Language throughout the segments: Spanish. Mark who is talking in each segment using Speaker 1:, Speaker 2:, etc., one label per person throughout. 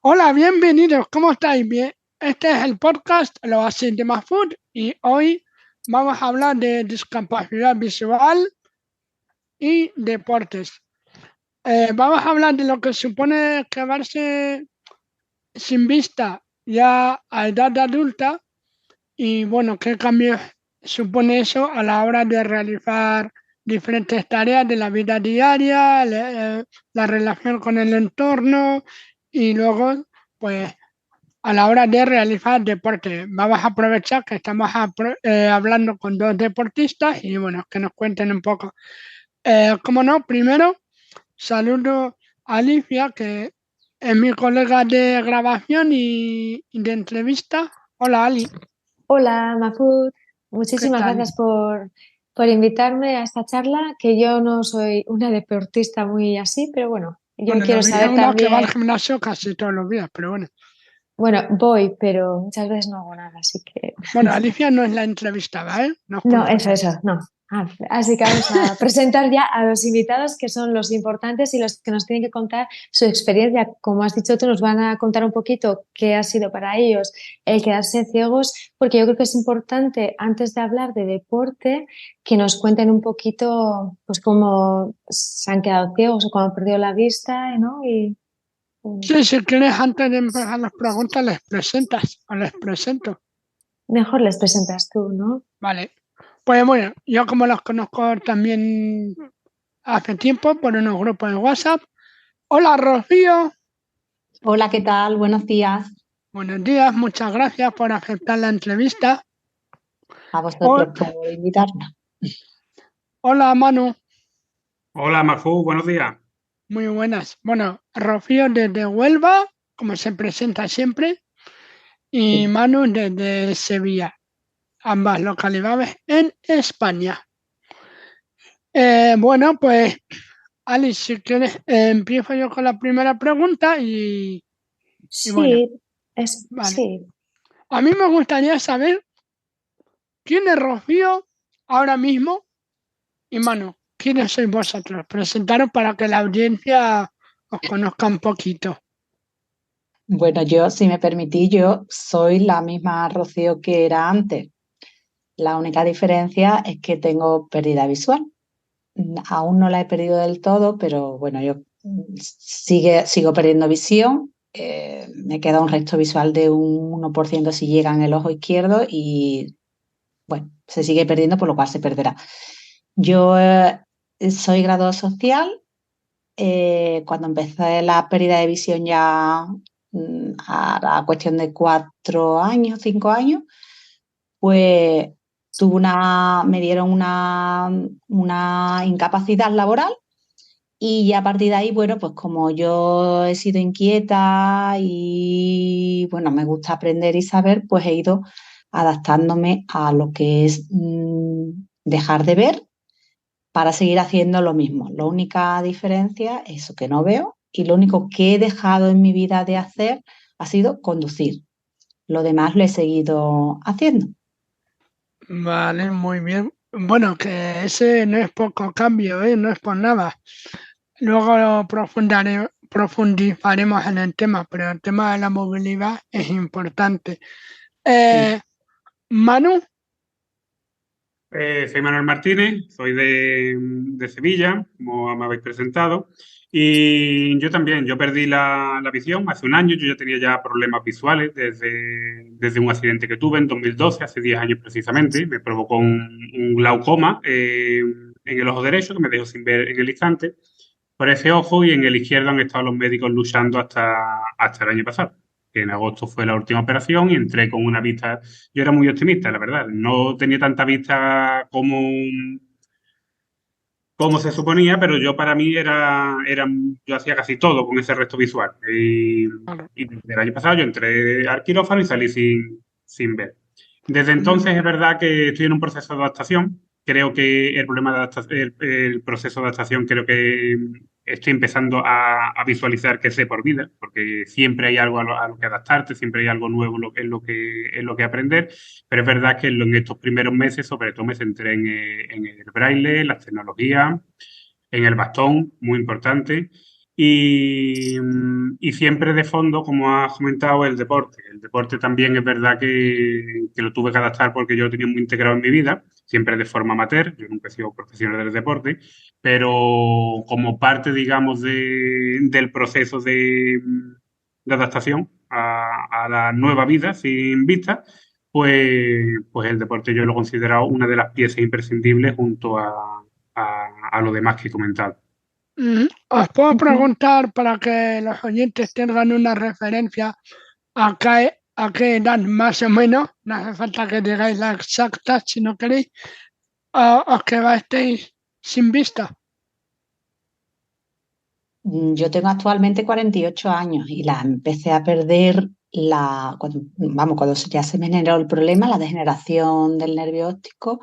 Speaker 1: Hola, bienvenidos, ¿cómo estáis? Bien, este es el podcast Lo Así de Mahfood y hoy vamos a hablar de discapacidad visual y deportes. Vamos a hablar de lo que supone quedarse sin vista ya a edad adulta y bueno, qué cambios supone eso a la hora de realizar diferentes tareas de la vida diaria, la relación con el entorno y luego pues a la hora de realizar deporte. Vamos a aprovechar que estamos hablando con dos deportistas y bueno, que nos cuenten un poco. Como no, primero saludo a Alicia, que es mi colega de grabación y de entrevista. Hola Ali,
Speaker 2: Hola, Mafud.
Speaker 1: ¿qué
Speaker 2: Muchísimas
Speaker 1: tal?
Speaker 2: gracias por invitarme a esta charla, que yo no soy una deportista muy así, pero bueno, yo
Speaker 1: Bueno, no
Speaker 2: quiero
Speaker 1: dice
Speaker 2: saber
Speaker 1: una que va al
Speaker 2: también,
Speaker 1: gimnasio casi todos los días, pero bueno.
Speaker 2: bueno, voy, pero muchas veces no hago nada, así que
Speaker 1: Bueno, Alicia no es la entrevistada, ¿eh? No os
Speaker 2: no, eso,
Speaker 1: confundáis.
Speaker 2: no. Así que vamos a presentar ya a los invitados, que son los importantes y los que nos tienen que contar su experiencia. Como has dicho tú, nos van a contar un poquito qué ha sido para ellos el quedarse ciegos, porque yo creo que es importante, antes de hablar de deporte, que nos cuenten un poquito, pues, cómo se han quedado ciegos o cómo han perdido la vista, ¿no? Y
Speaker 1: Sí, si quieres, antes de empezar las preguntas, les presentas o les presento.
Speaker 2: mejor les presentas tú, ¿no?
Speaker 1: Vale. Pues bueno, yo como los conozco también hace tiempo por unos grupos de WhatsApp. Hola Rocío,
Speaker 3: Hola, ¿qué tal? Buenos días
Speaker 1: buenos días, muchas gracias por aceptar la entrevista.
Speaker 3: a
Speaker 1: Ho-
Speaker 3: vosotros por invitarnos.
Speaker 1: Hola Manu,
Speaker 4: Hola, Mafu, buenos días.
Speaker 1: muy buenas. Bueno, Rocío desde Huelva, como se presenta siempre, y
Speaker 3: Sí.
Speaker 1: Manu desde Sevilla, ambas localidades en España. Bueno, pues Alice, si quieres, empiezo yo con la primera pregunta y bueno,
Speaker 2: Sí,
Speaker 1: vale.
Speaker 2: sí.
Speaker 1: A mí me gustaría saber quién es Rocío ahora mismo y Manu. ¿Quiénes sois vosotros? Presentaros para que la audiencia os conozca un poquito.
Speaker 3: Bueno, yo, si me permitís, yo soy la misma Rocío que era antes. La única diferencia es que tengo pérdida visual. Aún no la he perdido del todo, pero bueno, yo sigo perdiendo visión. Me queda un resto visual de un 1% si llega en el ojo izquierdo y bueno, se sigue perdiendo, por lo cual se perderá. Yo soy graduado social. Cuando empecé la pérdida de visión ya a la cuestión de 4 años, 5 años, pues me dieron una incapacidad laboral y ya a partir de ahí, bueno, pues como yo he sido inquieta y bueno, me gusta aprender y saber, pues he ido adaptándome a lo que es dejar de ver para seguir haciendo lo mismo. La única diferencia es eso, que no veo, y lo único que he dejado en mi vida de hacer ha sido conducir. Lo demás lo he seguido haciendo.
Speaker 1: Vale, muy bien. Bueno, que ese no es poco cambio, ¿eh? No es por nada. Luego profundizaremos en el tema, pero el tema de la movilidad es importante.
Speaker 3: Sí.
Speaker 1: Eh, Manu,
Speaker 4: Soy Manuel Martínez, soy de Sevilla, como me habéis presentado. Y yo también, yo perdí la visión hace un año, yo ya tenía ya problemas visuales desde un accidente que tuve en 2012, hace 10 años precisamente. Me provocó un glaucoma en el ojo derecho, que me dejó sin ver en el instante, por ese ojo, y en el izquierdo han estado los médicos luchando hasta el año pasado, que en agosto fue la última operación y entré con una vista. Yo era muy optimista, la verdad. No tenía tanta vista como se suponía, pero yo para mí yo hacía casi todo con ese resto visual. Y desde el año pasado yo entré al quirófano y salí sin ver. Desde entonces es verdad que estoy en un proceso de adaptación. Creo que el problema de el proceso de adaptación, creo que estoy empezando a visualizar que sé por vida, porque siempre hay algo a lo que adaptarte, siempre hay algo nuevo en lo que aprender. Pero es verdad que en estos primeros meses, sobre todo, me centré en el braille, las tecnologías, en el bastón, muy importante. y siempre de fondo, como has comentado, el deporte. El deporte también es verdad que lo tuve que adaptar porque yo lo tenía muy integrado en mi vida, siempre de forma amateur, yo nunca he sido profesional del deporte, pero como parte, digamos, del proceso de adaptación a la nueva vida sin vista, pues el deporte yo lo he considerado una de las piezas imprescindibles junto a lo demás que he comentado.
Speaker 1: Os puedo
Speaker 2: Ujú.
Speaker 1: preguntar para que los oyentes tengan una referencia a qué edad más o menos, no hace falta que digáis la exacta si no queréis, os quedasteis sin vista.
Speaker 3: Yo tengo actualmente 48 años y la empecé a perder cuando ya se me generó el problema, la degeneración del nervio óptico,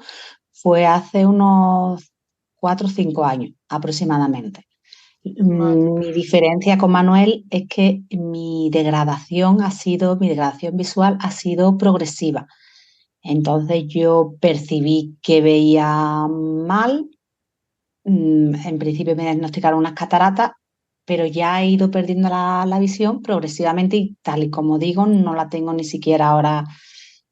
Speaker 3: fue hace unos 4 o 5 años aproximadamente.
Speaker 1: Vale.
Speaker 3: Mi diferencia con Manuel es que mi degradación visual ha sido progresiva. Entonces yo percibí que veía mal. En principio me diagnosticaron unas cataratas, pero ya he ido perdiendo la visión progresivamente y tal y como digo, no la tengo ni siquiera ahora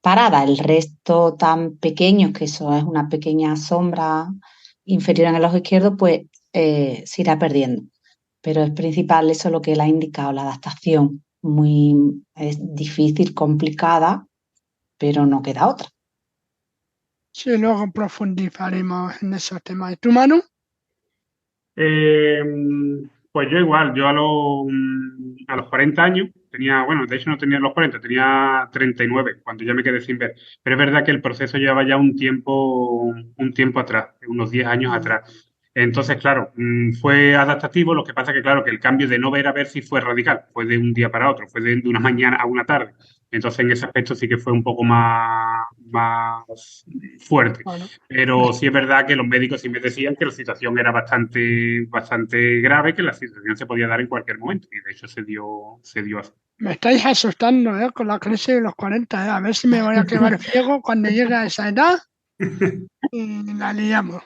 Speaker 3: parada. El resto tan pequeño, que eso es una pequeña sombra inferior en el ojo izquierdo, pues se irá perdiendo. Pero es principal eso lo que él ha indicado, la adaptación. Es difícil, complicada, pero no queda otra.
Speaker 1: Sí, luego profundizaremos en esos temas. ¿Y tú, Manu?
Speaker 4: Eh, pues yo igual, a los 40 años tenía, bueno, de hecho no tenía los 40, tenía 39 cuando ya me quedé sin ver. Pero es verdad que el proceso llevaba ya un tiempo atrás, unos 10 años atrás. Entonces, claro, fue adaptativo, lo que pasa que, claro, que el cambio de no ver a ver sí fue radical, fue de un día para otro, fue de una mañana a una tarde. Entonces, en ese aspecto sí que fue un poco más fuerte.
Speaker 1: Bueno,
Speaker 4: Pero sí es verdad que los médicos sí me decían que la situación era bastante grave, que la situación se podía dar en cualquier momento. Y de hecho se dio así.
Speaker 1: me estáis asustando, con la crisis de los 40, A ver si me voy a quedar ciego cuando llegue a esa edad y la liamos.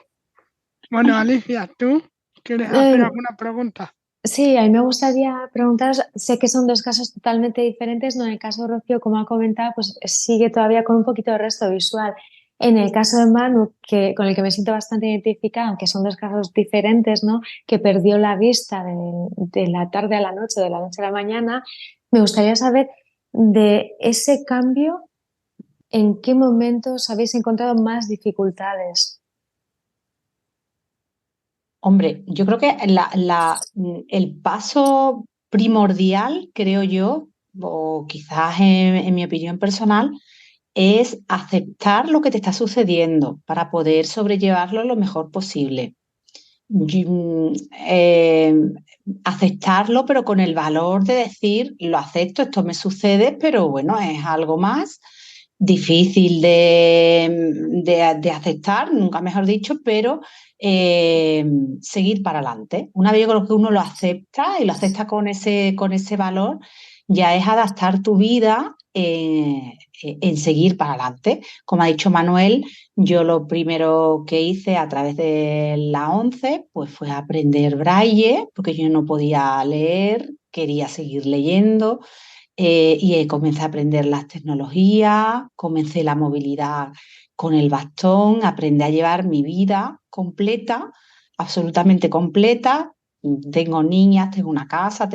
Speaker 1: Bueno, Alicia, ¿tú quieres hacer
Speaker 2: Eh,
Speaker 1: alguna pregunta?
Speaker 2: sí, a mí me gustaría preguntaros, sé que son dos casos totalmente diferentes, ¿no? En el caso de Rocío, como ha comentado, pues sigue todavía con un poquito de resto visual. En el caso de Manu, con el que me siento bastante identificada, aunque son dos casos diferentes, ¿no? Que perdió la vista de la tarde a la noche, de la noche a la mañana, me gustaría saber de ese cambio, ¿en qué momentos habéis encontrado más dificultades?
Speaker 3: Hombre, yo creo que el paso primordial, creo yo, o quizás en mi opinión personal, es aceptar lo que te está sucediendo para poder sobrellevarlo lo mejor posible. Y, aceptarlo, pero con el valor de decir, lo acepto, esto me sucede, pero bueno, es algo más difícil de aceptar, nunca mejor dicho, pero eh, seguir para adelante. Una vez yo creo que uno lo acepta y lo acepta con ese valor, ya es adaptar tu vida en seguir para adelante. Como ha dicho Manuel, yo lo primero que hice a través de la 11 pues fue aprender braille, porque yo no podía leer, quería seguir leyendo, comencé a aprender las tecnologías, comencé la movilidad con el bastón, aprendí a llevar mi vida completa, absolutamente completa. Tengo niñas, tengo una casa,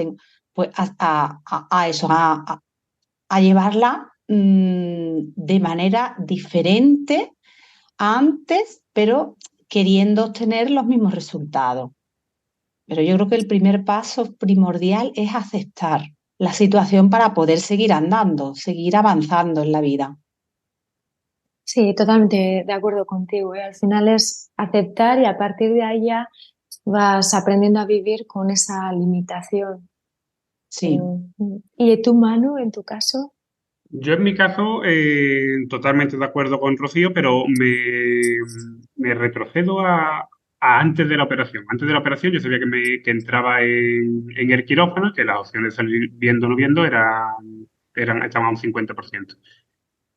Speaker 3: pues a eso, a llevarla de manera diferente antes, pero queriendo obtener los mismos resultados. Pero yo creo que el primer paso primordial es aceptar la situación para poder seguir andando, seguir avanzando en la vida.
Speaker 2: Sí, totalmente de acuerdo contigo. Al final es aceptar y a partir de ahí ya vas aprendiendo a vivir con esa limitación.
Speaker 3: Sí.
Speaker 2: ¿Y tu mano, en tu caso?
Speaker 4: Yo en mi caso, totalmente de acuerdo con Rocío, pero me retrocedo a antes de la operación. Antes de la operación yo sabía que entraba en el quirófano, que las opciones de salir viendo o no viendo estaban a un 50%.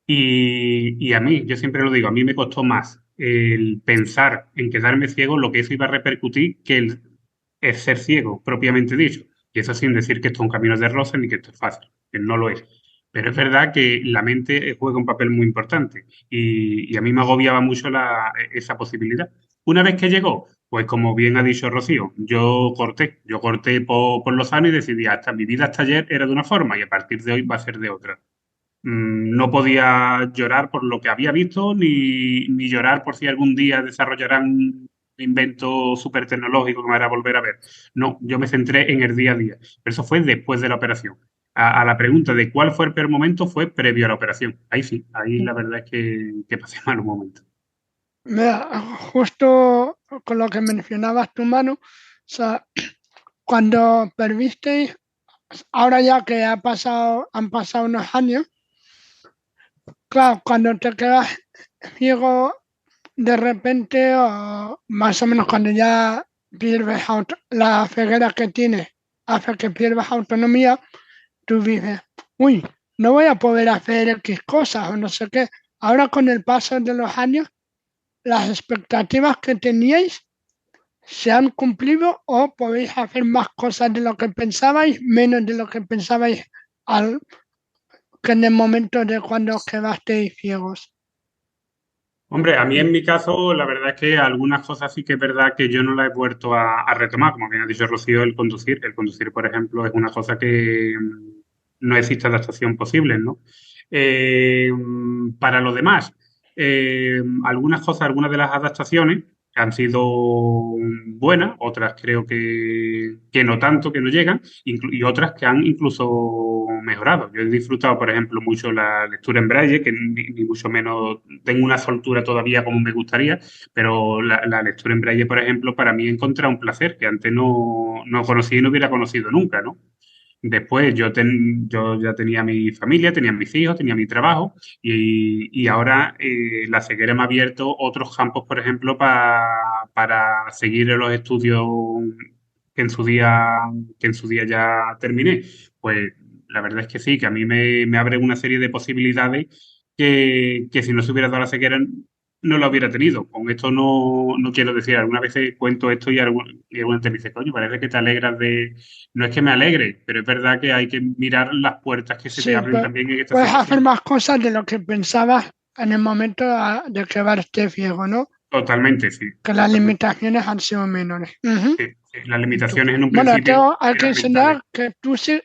Speaker 4: Y a mí, yo siempre lo digo, a mí me costó más el pensar en quedarme ciego, lo que eso iba a repercutir, es ser ciego, propiamente dicho. Y eso sin decir que esto es un camino de rosas ni que esto es fácil, que no lo es. Pero es verdad que la mente juega un papel muy importante y a mí me agobiaba mucho esa posibilidad. Una vez que llegó, pues como bien ha dicho Rocío, yo corté por lo sano y decidí hasta mi vida hasta ayer era de una forma y a partir de hoy va a ser de otra. No podía llorar por lo que había visto, ni llorar por si algún día desarrollaran un invento súper tecnológico que me hará volver a ver. No, yo me centré en el día a día. Pero eso fue después de la operación. A la pregunta de cuál fue el peor momento fue previo a la operación. Ahí sí, ahí la verdad es que pasé malos momentos.
Speaker 1: Mira, justo con lo que mencionabas tu mano, o sea, cuando perdisteis, ahora ya que han pasado unos años, claro, cuando te quedas ciego de repente, o más o menos cuando ya pierdes la ceguera que tienes, hace que pierdas autonomía, tú dices, uy, no voy a poder hacer X cosas o no sé qué. Ahora con el paso de los años, las expectativas que teníais se han cumplido o podéis hacer más cosas de lo que pensabais, menos de lo que pensabais al, que en el momento de cuando os quedasteis ciegos.
Speaker 4: Hombre, a mí en mi caso, la verdad es que algunas cosas sí que es verdad que yo no las he vuelto a retomar. Como bien ha dicho Rocío, el conducir. El conducir, por ejemplo, es una cosa que no existe adaptación posible, ¿no? Para lo demás, algunas cosas, algunas de las adaptaciones han sido buenas, otras creo que no tanto, que no llegan, y otras que han incluso mejorado. Yo he disfrutado, por ejemplo, mucho la lectura en braille, que ni mucho menos tengo una soltura todavía como me gustaría, pero la lectura en braille, por ejemplo, para mí he encontrado un placer que antes no conocí y no hubiera conocido nunca, ¿no? Después yo ya tenía mi familia, tenía mis hijos, tenía mi trabajo y ahora la ceguera me ha abierto otros campos, por ejemplo, para seguir en los estudios que en su día, que en su día ya terminé. Pues la verdad es que sí, que a mí me abre una serie de posibilidades que si no se hubiera dado la ceguera no lo hubiera tenido. Con esto no quiero decir, algunas veces cuento esto y alguna gente me dice, coño, parece que te alegras de... No es que me alegre, pero es verdad que hay que mirar las puertas que se te
Speaker 1: Sí,
Speaker 4: abren también en esta
Speaker 1: puedes hacer
Speaker 4: situación.
Speaker 1: más cosas de lo que pensabas en el momento de quedarte ciego, ¿no?
Speaker 4: Totalmente, sí,
Speaker 1: Que las
Speaker 4: totalmente.
Speaker 1: limitaciones han sido menores. Ujú.
Speaker 4: Sí, sí. Las limitaciones en un
Speaker 1: Bueno,
Speaker 4: principio
Speaker 1: hay que
Speaker 4: eran mentales.
Speaker 1: enseñar que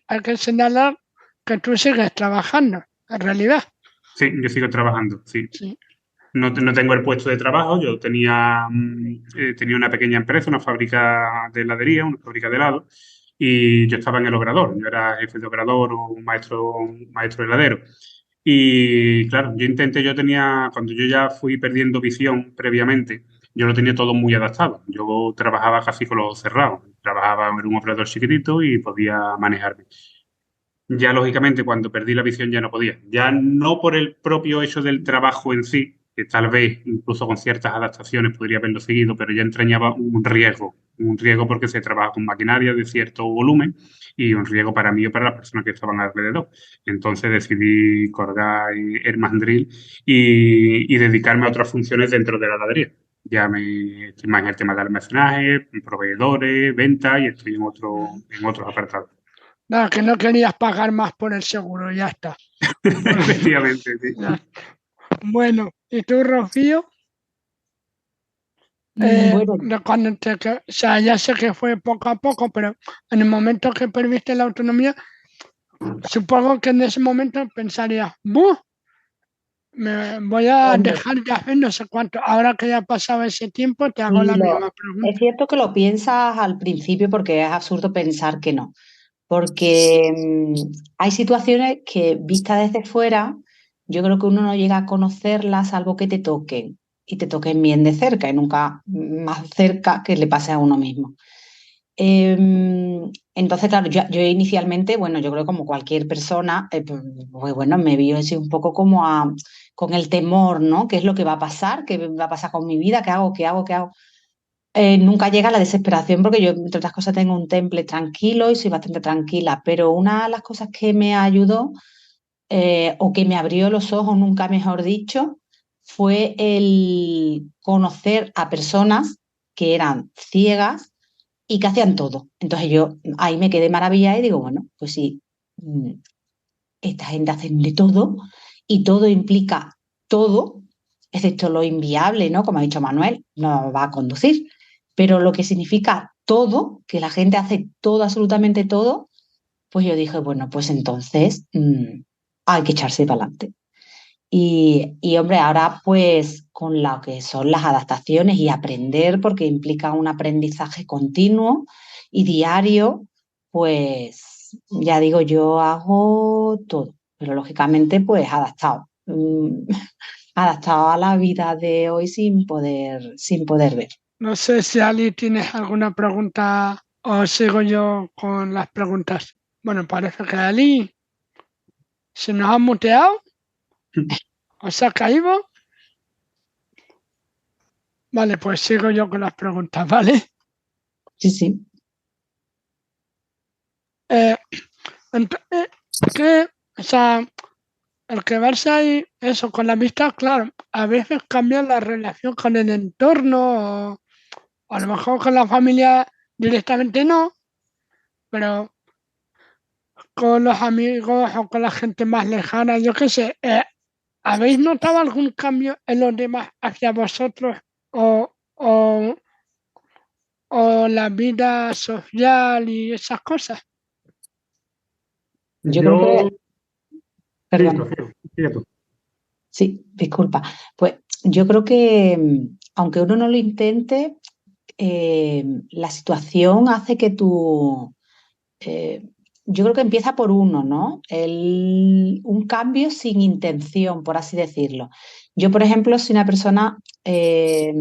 Speaker 1: hay que señalar que tú sigues trabajando, en realidad.
Speaker 4: Sí, yo sigo trabajando, sí.
Speaker 1: Sí.
Speaker 4: No tengo el puesto de trabajo, yo tenía una pequeña empresa, una fábrica de heladería, una fábrica de helado, y yo estaba en el obrador, yo era jefe de obrador o un maestro heladero. Y claro, cuando yo ya fui perdiendo visión previamente, yo lo tenía todo muy adaptado. Yo trabajaba casi con los ojos cerrados, trabajaba en un obrador chiquitito y podía manejarme. Ya lógicamente cuando perdí la visión ya no podía. Ya no por el propio hecho del trabajo en sí, que tal vez incluso con ciertas adaptaciones podría haberlo seguido, pero ya entrañaba un riesgo porque se trabaja con maquinaria de cierto volumen y un riesgo para mí y para las personas que estaban alrededor. Entonces decidí colgar el mandril y dedicarme a otras funciones dentro de la heladería. Ya me estoy más en el tema de almacenaje, proveedores, ventas y estoy en otros apartados.
Speaker 1: Nada, que no querías pagar más por el seguro, ya está.
Speaker 4: Efectivamente, sí.
Speaker 1: Ya. Bueno, ¿y tú, Rocío?
Speaker 3: Bueno,
Speaker 1: O sea, ya sé que fue poco a poco, pero en el momento que perdiste la autonomía, supongo que en ese momento pensarías, ¡buh! Me voy a
Speaker 3: hombre,
Speaker 1: dejar de hacer no sé cuánto. Ahora que ya ha pasado ese tiempo, te hago
Speaker 3: sí,
Speaker 1: la misma
Speaker 3: es
Speaker 1: pregunta.
Speaker 3: cierto que lo piensas al principio porque es absurdo pensar que no. Porque hay situaciones que vistas desde fuera, yo creo que uno no llega a conocerlas salvo que te toquen y te toquen bien de cerca y nunca más cerca que le pase a uno mismo. Entonces, claro, yo inicialmente, bueno, yo creo como cualquier persona, pues bueno, me vi así un poco como con el temor, ¿no? ¿Qué es lo que va a pasar? ¿Qué va a pasar con mi vida? ¿Qué hago? ¿Qué hago? ¿Qué hago? Nunca llega la desesperación porque yo, entre otras cosas, tengo un temple tranquilo y soy bastante tranquila, pero una de las cosas que me ayudó o que me abrió los ojos, nunca mejor dicho, fue el conocer a personas que eran ciegas y que hacían todo. Entonces yo ahí me quedé maravillada y digo, bueno, pues sí, esta gente hace de todo y todo implica todo, excepto lo inviable, ¿no? Como ha dicho Manuel, no va a conducir, pero lo que significa todo, que la gente hace todo, absolutamente todo, pues yo dije, bueno, pues entonces hay que echarse para adelante. Hombre, ahora pues con lo que son las adaptaciones y aprender, porque implica un aprendizaje continuo y diario, pues ya digo, yo hago todo, pero lógicamente pues adaptado, adaptado a la vida de hoy sin poder ver.
Speaker 1: No sé si Ali tienes alguna pregunta o sigo yo con las preguntas. Bueno, parece que Ali se nos ha muteado o se ha caído. Vale, pues sigo yo con las preguntas, ¿vale?
Speaker 3: Sí, sí.
Speaker 1: O sea, el que verse ahí, eso, con la amistad, claro, a veces cambia la relación con el entorno o a lo mejor con la familia directamente no, pero con los amigos o con la gente más lejana, yo qué sé, ¿habéis notado algún cambio en los demás hacia vosotros o, o, o la vida social y esas cosas?
Speaker 3: Yo creo
Speaker 4: Yo,
Speaker 3: que,
Speaker 4: sí,
Speaker 3: perdón.
Speaker 4: Rocío, sigue tú.
Speaker 3: Sí, disculpa. Pues yo creo que aunque uno no lo intente, la situación hace que tú, yo creo que empieza por uno, ¿no? Un cambio sin intención, por así decirlo. Yo, por ejemplo, soy una persona que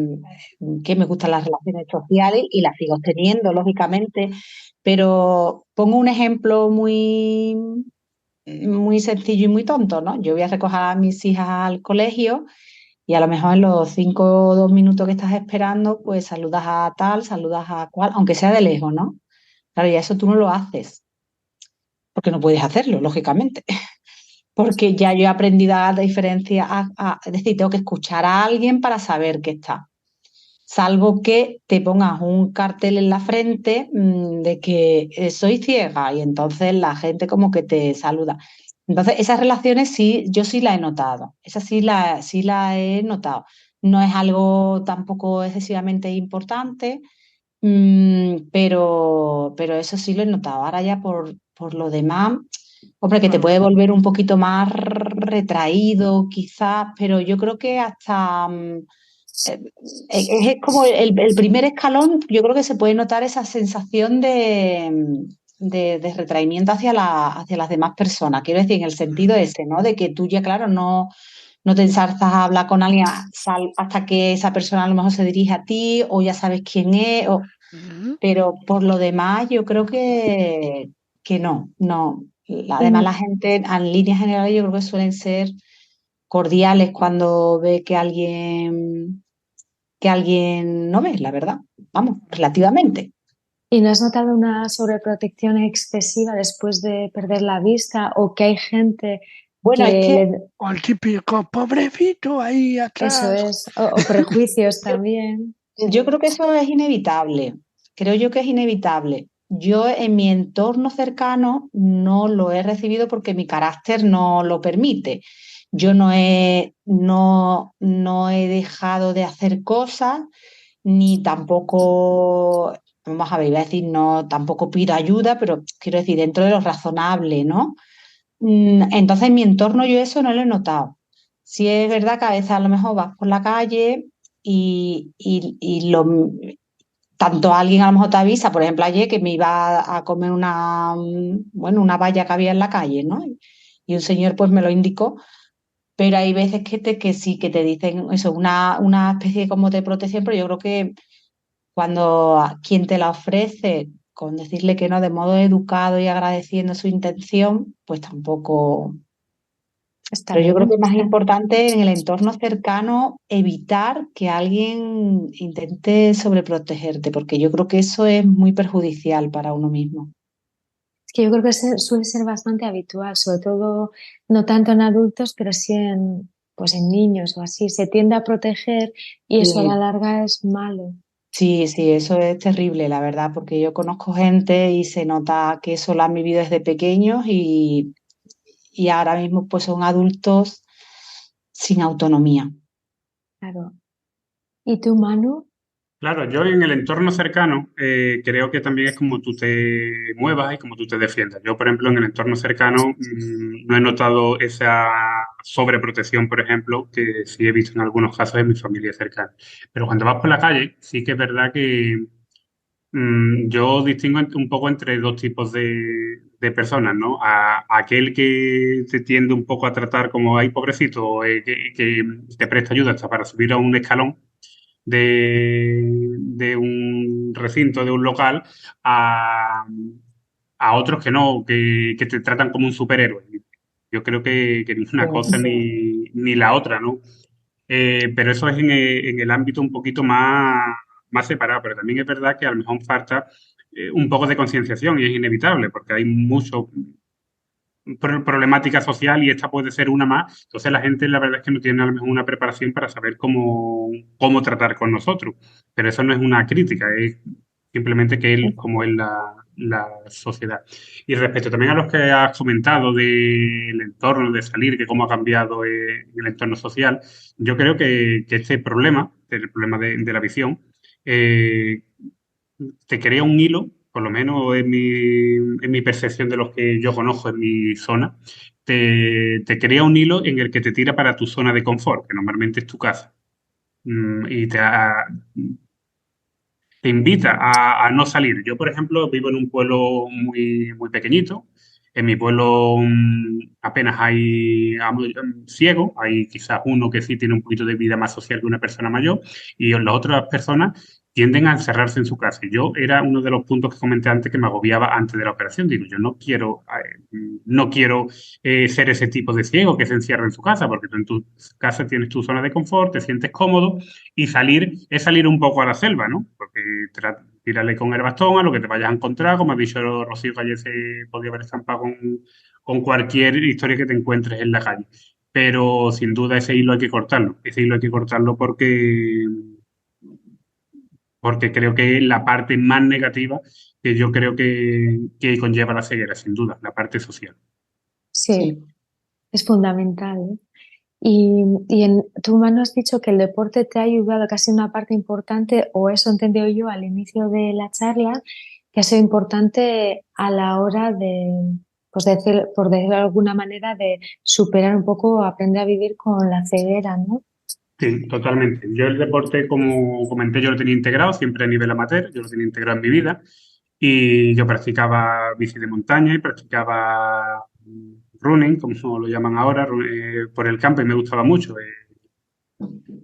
Speaker 3: me gustan las relaciones sociales y las sigo teniendo, lógicamente, pero pongo un ejemplo muy sencillo y muy tonto, ¿no? Yo voy a recoger a mis hijas al colegio y a lo mejor en los 5 o 2 minutos que estás esperando, pues saludas a tal, saludas a cual, aunque sea de lejos, ¿no? Claro, y eso tú no lo haces, porque no puedes hacerlo, lógicamente, porque ya yo he aprendido a la diferencia, es decir, tengo que escuchar a alguien para saber que está. Salvo que te pongas un cartel en la frente de que soy ciega y entonces la gente como que te saluda. Entonces, esas relaciones sí, yo sí la he notado. Esas sí la he notado. No es algo tampoco excesivamente importante, pero eso sí lo he notado. Ahora ya por lo demás, hombre, que te
Speaker 1: Claro.
Speaker 3: puede volver un poquito más retraído quizás, pero yo creo que hasta eh, es como el primer escalón, yo creo que se puede notar esa sensación de retraimiento hacia las demás personas. Quiero decir, en el sentido ese, ¿no? De que tú ya, claro, no te ensarzas a hablar con alguien hasta que esa persona a lo mejor se dirige a ti o ya sabes quién es,
Speaker 1: Ujú.
Speaker 3: pero por lo demás yo creo que no. Además la gente en líneas generales yo creo que suelen ser cordiales cuando ve que alguien no ve, la verdad. Vamos, relativamente.
Speaker 2: ¿Y no has notado una sobreprotección excesiva después de perder la vista o que hay gente
Speaker 3: Bueno, es
Speaker 2: que
Speaker 3: que
Speaker 1: O el típico pobrecito ahí
Speaker 2: eso
Speaker 1: atrás.
Speaker 2: es, o prejuicios también?
Speaker 3: yo creo que eso es inevitable. Creo yo que es inevitable. Yo en mi entorno cercano no lo he recibido porque mi carácter no lo permite. Yo no he dejado de hacer cosas, ni tampoco, vamos a ver, iba a decir, no, tampoco pido ayuda, pero quiero decir, dentro de lo razonable, ¿no? Entonces, en mi entorno yo eso no lo he notado. Sí es verdad que a veces a lo mejor vas por la calle y tanto alguien a lo mejor te avisa, por ejemplo, ayer que me iba a comer bueno, una valla que había en la calle, ¿no? Y un señor pues me lo indicó, pero hay veces que sí, que te dicen eso, una especie como de protección, pero yo creo que cuando a quien te la ofrece, con decirle que no de modo educado y agradeciendo su intención, pues tampoco.
Speaker 2: Está
Speaker 3: Pero yo creo que
Speaker 2: bien.
Speaker 3: es más importante en el entorno cercano evitar que alguien intente sobreprotegerte, porque yo creo que eso es muy perjudicial para uno mismo.
Speaker 2: Es que yo creo que suele ser bastante habitual, sobre todo no tanto en adultos, pero sí pues en niños o así. Se tiende a proteger y eso a la
Speaker 3: Sí,
Speaker 2: larga es malo.
Speaker 3: Sí, sí, eso es terrible, la verdad, porque yo conozco gente y se nota que eso lo han vivido desde pequeños y ahora mismo pues son adultos sin autonomía.
Speaker 2: Claro. ¿Y tú, Manu?
Speaker 4: Claro, yo en el entorno cercano creo que también es como tú te muevas y como tú te defiendas. Yo, por ejemplo, en el entorno cercano no he notado esa sobreprotección, por ejemplo, que sí he visto en algunos casos en mi familia cercana. Pero cuando vas por la calle, sí que es verdad que yo distingo un poco entre dos tipos de personas, ¿no? A aquel que te tiende un poco a tratar como hay pobrecito, que te presta ayuda hasta para subir a un escalón de un recinto, de un local, a, a otros que no, que te tratan como un superhéroe. Yo creo que ni una cosa ni la otra, ¿no? Pero eso es en el ámbito un poquito más separado, pero también es verdad que a lo mejor falta un poco de concienciación y es inevitable, porque hay mucho problemática social y esta puede ser una más. Entonces la gente la verdad es que no tiene a lo mejor una preparación para saber cómo tratar con nosotros. Pero eso no es una crítica, es simplemente que él, como es la sociedad. Y respecto también a los que has comentado del entorno, de salir, que cómo ha cambiado el entorno social, yo creo que este problema, el problema de la visión, eh, te crea un hilo, por lo menos en mi percepción de los que yo conozco en mi zona, te crea un hilo en el que te tira para tu zona de confort, que normalmente es tu casa. Y te invita a no salir. Yo, por ejemplo, vivo en un pueblo muy pequeñito. En mi pueblo apenas hay ciegos, hay quizás uno que sí tiene un poquito de vida más social que una persona mayor, y las otras personas tienden a encerrarse en su casa. Y yo era uno de los puntos que comenté antes que me agobiaba antes de la operación. Digo, yo no quiero ser ese tipo de ciego que se encierra en su casa, porque tú en tu casa tienes tu zona de confort, te sientes cómodo, y salir es salir un poco a la selva, ¿no? Porque tírale con el bastón a lo que te vayas a encontrar, como ha dicho Rocío, que ayer se podía haber estampado con cualquier historia que te encuentres en la calle. Pero sin duda ese hilo hay que cortarlo. Ese hilo hay que cortarlo porque creo que es la parte más negativa que yo creo que conlleva la ceguera, sin duda, la parte social.
Speaker 2: Sí,
Speaker 3: Sí.
Speaker 2: es fundamental, ¿eh? Tú, Manu, has dicho que el deporte te ha ayudado, que ha sido una parte importante, o eso he entendido yo al inicio de la charla, que ha sido importante a la hora de, pues decir, por decirlo de alguna manera, de superar un poco, aprender a vivir con la ceguera, ¿no?
Speaker 4: Sí, totalmente. Yo el deporte, como comenté, yo lo tenía integrado siempre a nivel amateur, yo lo tenía integrado en mi vida y yo practicaba bici de montaña y practicaba running, como lo llaman ahora, por el campo y me gustaba mucho.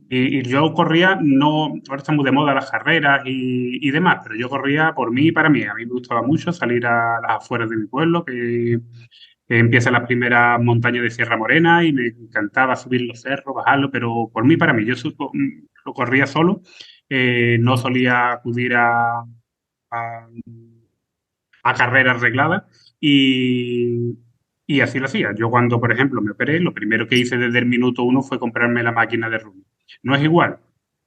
Speaker 4: Y yo corría, no, ahora están muy de moda las carreras y demás, pero yo corría por mí y para mí. A mí me gustaba mucho salir a las afueras de mi pueblo, que empieza las primeras montañas de Sierra Morena y me encantaba subir los cerros, bajarlo, pero por mí, para mí, lo corría solo, no solía acudir a- a carreras regladas y así lo hacía. Yo cuando, por ejemplo, me operé, lo primero que hice desde el minuto uno fue comprarme la máquina de running. ¿No es igual?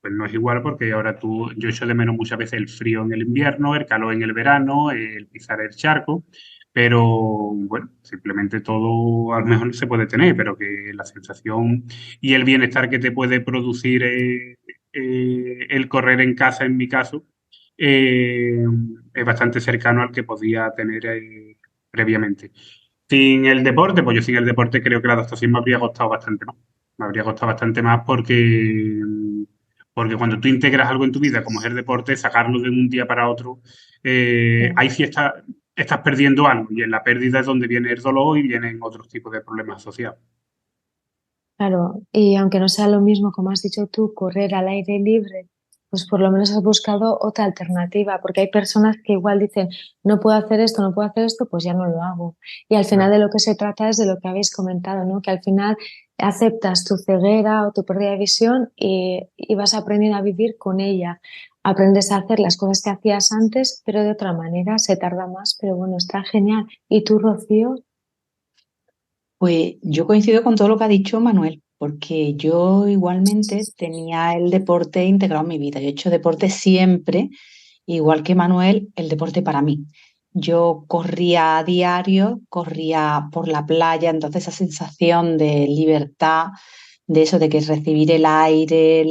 Speaker 4: Pues no es igual porque ahora yo echo de menos muchas veces el frío en el invierno, el calor en el verano, el pisar el charco, pero bueno, simplemente todo a lo mejor no se puede tener, pero que la sensación y el bienestar que te puede producir el correr en casa, en mi caso, eh, es bastante cercano al que podía tener previamente. Sin el deporte, pues yo sin el deporte creo que la adaptación me habría costado bastante más. Me habría costado bastante más porque cuando tú integras algo en tu vida, como es el deporte, sacarlo de un día para otro, ahí sí estás perdiendo algo. Y en la pérdida es donde viene el dolor y vienen otros tipos de problemas asociados.
Speaker 2: Claro, y aunque no sea lo mismo, como has dicho tú, correr al aire libre, pues por lo menos has buscado otra alternativa, porque hay personas que igual dicen, no puedo hacer esto, no puedo hacer esto, pues ya no lo hago. Y al final de lo que se trata es de lo que habéis comentado, ¿no? Que al final aceptas tu ceguera o tu pérdida de visión y vas aprendiendo a vivir con ella. Aprendes a hacer las cosas que hacías antes, pero de otra manera, se tarda más, pero bueno, está genial. ¿Y tú, Rocío?
Speaker 3: Pues yo coincido con todo lo que ha dicho Manuel. porque yo igualmente tenía el deporte integrado en mi vida. Yo he hecho deporte siempre, igual que Manuel, el deporte para mí. Yo corría a diario, corría por la playa, entonces esa sensación de libertad, de eso, de que es recibir el aire,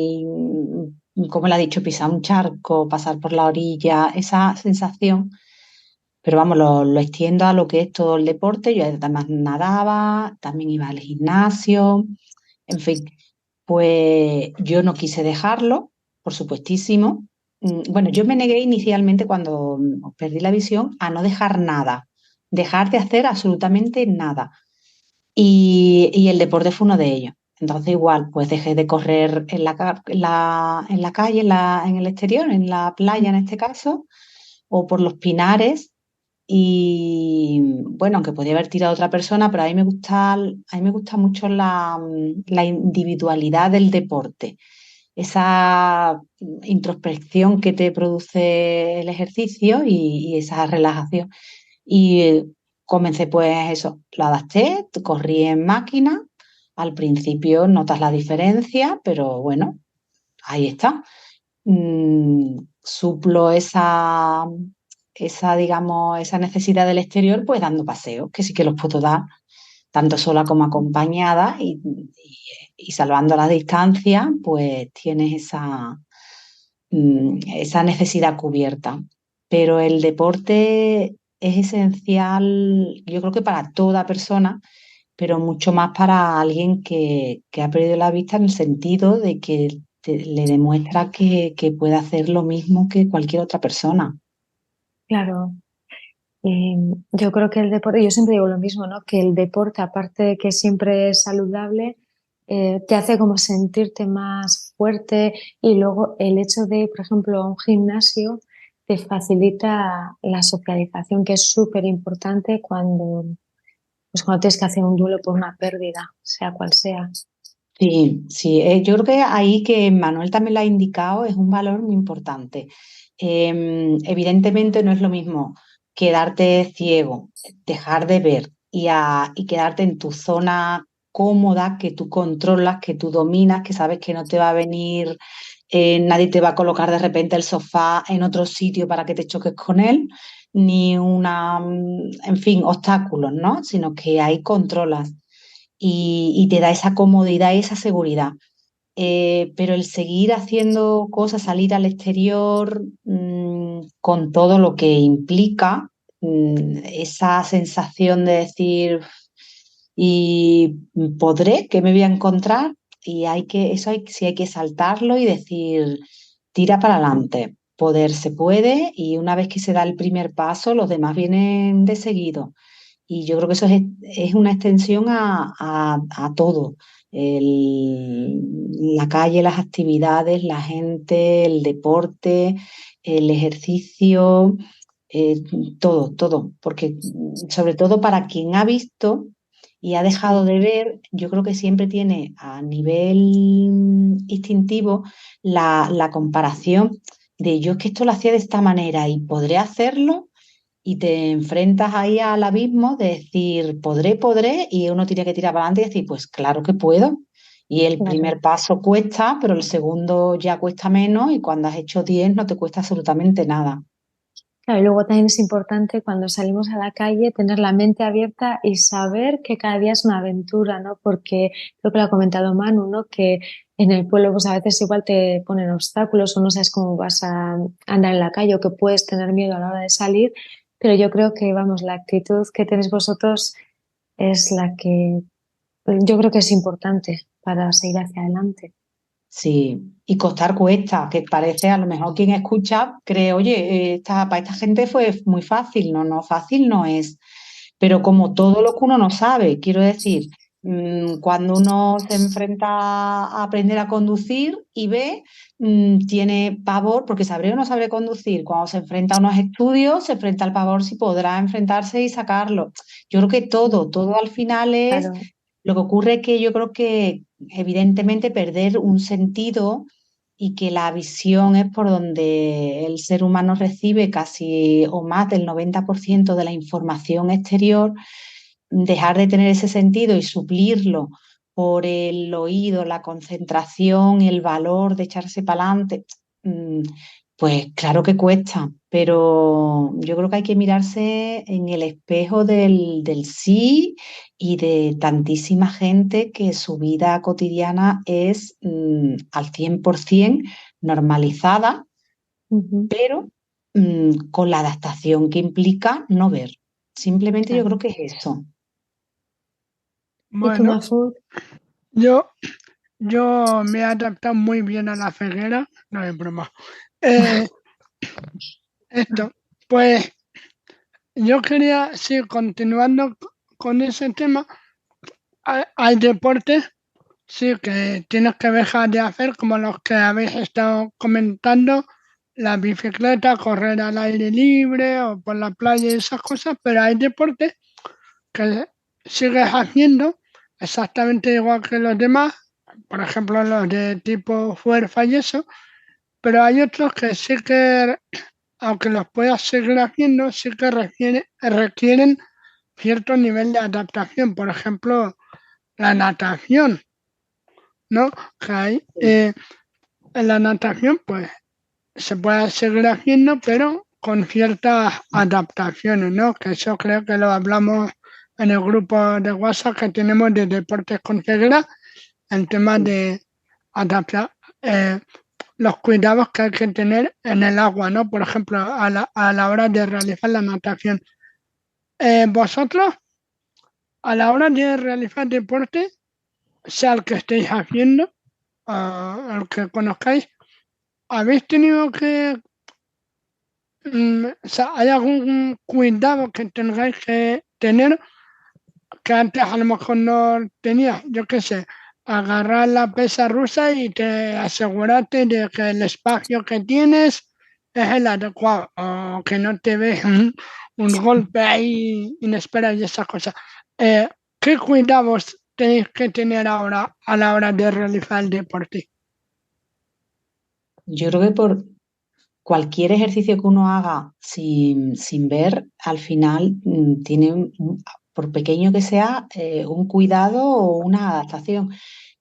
Speaker 3: como le ha dicho, pisar un charco, pasar por la orilla, esa sensación, pero vamos, lo extiendo a lo que es todo el deporte. Yo además nadaba, también iba al gimnasio, en fin, pues yo no quise dejarlo, por supuestísimo. Bueno, yo me negué inicialmente cuando perdí la visión a no dejar nada, dejar de hacer absolutamente nada. Y el deporte fue uno de ellos. Entonces igual, pues dejé de correr en la calle, en el exterior, en la playa en este caso, o por los pinares. Y bueno, aunque podía haber tirado a otra persona, pero a mí me gusta mucho la individualidad del deporte, esa introspección que te produce el ejercicio y esa relajación. Y comencé pues eso, lo adapté, corrí en máquina. Al principio notas la diferencia, pero bueno, ahí está. Suplo digamos, esa necesidad del exterior, pues dando paseos, que sí que los puedo dar, tanto sola como acompañada, y salvando la distancia, pues tienes esa necesidad cubierta. Pero el deporte es esencial, yo creo que para toda persona, pero mucho más para alguien que ha perdido la vista, en el sentido de que le demuestra que puede hacer lo mismo que cualquier otra persona.
Speaker 2: Claro. Yo creo que el deporte, yo siempre digo lo mismo, ¿no? Que el deporte, aparte de que siempre es saludable, te hace como sentirte más fuerte, y luego el hecho de ir, por ejemplo, a un gimnasio te facilita la socialización, que es súper importante cuando tienes que hacer un duelo por una pérdida, sea cual sea.
Speaker 3: Sí, sí, yo creo que ahí que Manuel también lo ha indicado es un valor muy importante. Evidentemente no es lo mismo quedarte ciego, dejar de ver y quedarte en tu zona cómoda, que tú controlas, que tú dominas, que sabes que no te va a venir, nadie te va a colocar de repente el sofá en otro sitio para que te choques con él, ni en fin, obstáculos, ¿no? Sino que ahí controlas y te da esa comodidad y esa seguridad. Pero el seguir haciendo cosas, salir al exterior, con todo lo que implica, esa sensación de decir, ¿y podré? ¿Qué me voy a encontrar? Y sí hay que saltarlo y decir, tira para adelante. Poder se puede, y una vez que se da el primer paso, los demás vienen de seguido. Y yo creo que eso es una extensión a todo. La calle, las actividades, la gente, el deporte, el ejercicio, eh, todo, todo. Porque sobre todo para quien ha visto y ha dejado
Speaker 2: Sí,
Speaker 3: de ver, yo creo que siempre tiene a nivel instintivo la comparación de yo es que esto lo hacía de esta manera y podré hacerlo, y te enfrentas ahí al abismo de decir, podré, y uno tiene que tirar para adelante y decir, pues claro que puedo. Y el
Speaker 2: claro.
Speaker 3: primer paso cuesta, pero el segundo ya cuesta menos, y cuando has hecho 10 no te cuesta absolutamente nada.
Speaker 2: Claro, y luego también es importante cuando salimos a la calle tener la mente abierta y saber que cada día es una aventura, ¿no? Porque creo que lo ha comentado Manu, ¿no? Que en el pueblo pues a veces igual te ponen obstáculos o no sabes cómo vas a andar en la calle, o que puedes tener miedo a la hora de salir, pero yo creo que, vamos, la actitud que tenéis vosotros es la que yo creo que es importante para seguir hacia adelante.
Speaker 3: Sí, y costar cuesta, que parece, a lo mejor quien escucha cree, oye, para esta gente fue muy fácil. No, no, fácil no es. Pero como todo lo que uno no sabe, quiero decir, cuando uno se enfrenta a aprender a conducir y ve, tiene pavor porque sabré o no sabré conducir. Cuando se enfrenta a unos estudios, se enfrenta al pavor si podrá enfrentarse y sacarlo. Yo creo que todo al final es,
Speaker 2: Claro,
Speaker 3: lo que ocurre es que yo creo que evidentemente perder un sentido, y que la visión es por donde el ser humano recibe casi o más del 90% de la información exterior. Dejar de tener ese sentido y suplirlo por el oído, la concentración, el valor de echarse para adelante, pues claro que cuesta, pero yo creo que hay que mirarse en el espejo del sí y de tantísima gente que su vida cotidiana es al 100% normalizada,
Speaker 2: Ujú,
Speaker 3: pero con la adaptación que implica no ver. Simplemente yo creo
Speaker 2: claro.
Speaker 3: que es eso.
Speaker 2: ¿Y tú,
Speaker 1: Bueno,
Speaker 2: Mahfoud?
Speaker 1: yo, yo me he adaptado muy bien a la ceguera, no es broma. Eh, esto, pues yo quería seguir continuando con ese tema. Hay deportes, sí, que tienes que dejar de hacer, como los que habéis estado comentando, la bicicleta, correr al aire libre o por la playa y esas cosas, pero hay deportes que sigues haciendo exactamente igual que los demás, por ejemplo los de tipo fuerza y eso, pero hay otros que sí que, aunque los puedas seguir haciendo, sí que requieren cierto nivel de adaptación, por ejemplo la natación, ¿no? Que hay, en la natación pues se puede seguir haciendo, pero con ciertas adaptaciones, ¿no? Que eso creo que lo hablamos en el grupo de WhatsApp que tenemos de deportes con ceguera, el tema de adaptar los cuidados que hay que tener en el agua, ¿no? Por ejemplo, a la hora de realizar la natación. Vosotros, a la hora de realizar deporte, sea el que estéis haciendo, el que conozcáis, ¿habéis tenido que o sea, ¿hay algún cuidado que tengáis que tener que antes a lo mejor no tenías? Yo qué sé, agarrar la pesa rusa y te asegurarte de que el espacio que tienes es el adecuado o que no te ve un golpe ahí inesperado y esas cosas. Eh, ¿Qué cuidados tenéis que tener ahora a la hora de realizar el deporte?
Speaker 3: Yo creo que por cualquier ejercicio que uno haga sin ver, al final tiene, por pequeño que sea, un cuidado o una adaptación.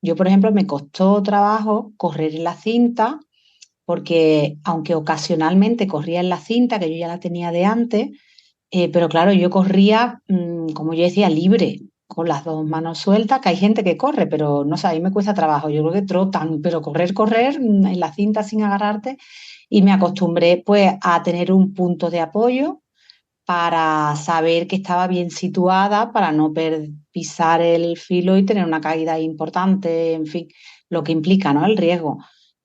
Speaker 3: Yo, por ejemplo, me costó trabajo correr en la cinta, porque aunque ocasionalmente corría en la cinta, que yo ya la tenía de antes, pero claro, yo corría, como yo decía, libre, con las dos manos sueltas, que hay gente que corre, pero no sé, a mí me cuesta trabajo. Yo creo que trotan, pero correr en la cinta sin agarrarte. Y me acostumbré pues a tener un punto de apoyo para saber que estaba bien situada, para no pisar el filo y tener una caída importante, en fin, lo que implica, ¿no? El riesgo.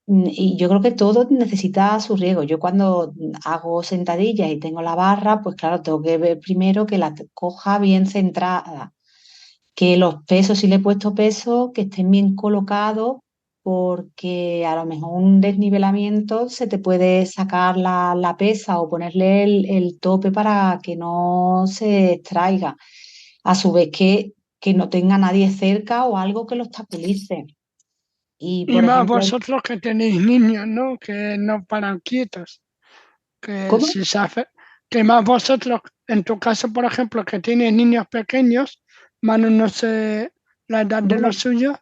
Speaker 3: Y yo creo que todo necesita su riesgo. Yo cuando hago sentadillas y tengo la barra, pues claro, tengo que ver primero que la coja bien centrada, que los pesos, si le he puesto peso, que estén bien colocados, porque a lo mejor un desnivelamiento se te puede sacar la pesa o ponerle el tope para que no se extraiga. A su vez que no tenga nadie cerca o algo que lo obstaculice. Y,
Speaker 1: Y
Speaker 3: por
Speaker 1: más
Speaker 3: ejemplo,
Speaker 1: vosotros que tenéis niños, ¿no? Que no paran quietos. Que
Speaker 3: ¿cómo?
Speaker 1: si se hace, que más vosotros, en tu caso, por ejemplo, que tienes niños pequeños, Manu no sé la edad de
Speaker 3: Bueno,
Speaker 1: los suyos,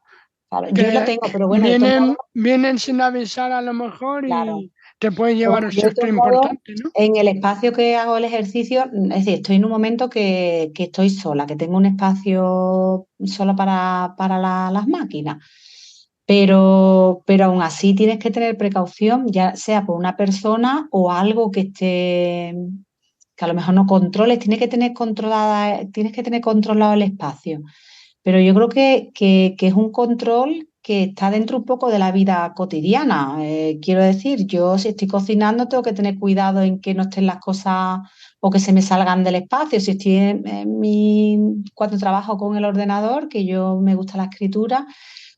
Speaker 3: claro, yo lo
Speaker 1: que
Speaker 3: tengo, pero bueno, de todos modos,
Speaker 1: vienen sin avisar a lo mejor
Speaker 3: claro.
Speaker 1: y te puede
Speaker 3: Pero
Speaker 1: llevar
Speaker 3: bueno,
Speaker 1: un
Speaker 3: yo de
Speaker 1: susto
Speaker 3: todos modos,
Speaker 1: importante, ¿no?
Speaker 3: en el espacio que hago el ejercicio, es decir, estoy en un momento que estoy sola, que tengo un espacio solo para las máquinas. Pero aún así tienes que tener precaución, ya sea por una persona o algo que esté, que a lo mejor no controles, tienes que tener controlado el espacio. Pero yo creo que es un control que está dentro un poco de la vida cotidiana. Quiero decir, yo si estoy cocinando tengo que tener cuidado en que no estén las cosas o que se me salgan del espacio. Si estoy cuando trabajo con el ordenador, que yo me gusta la escritura,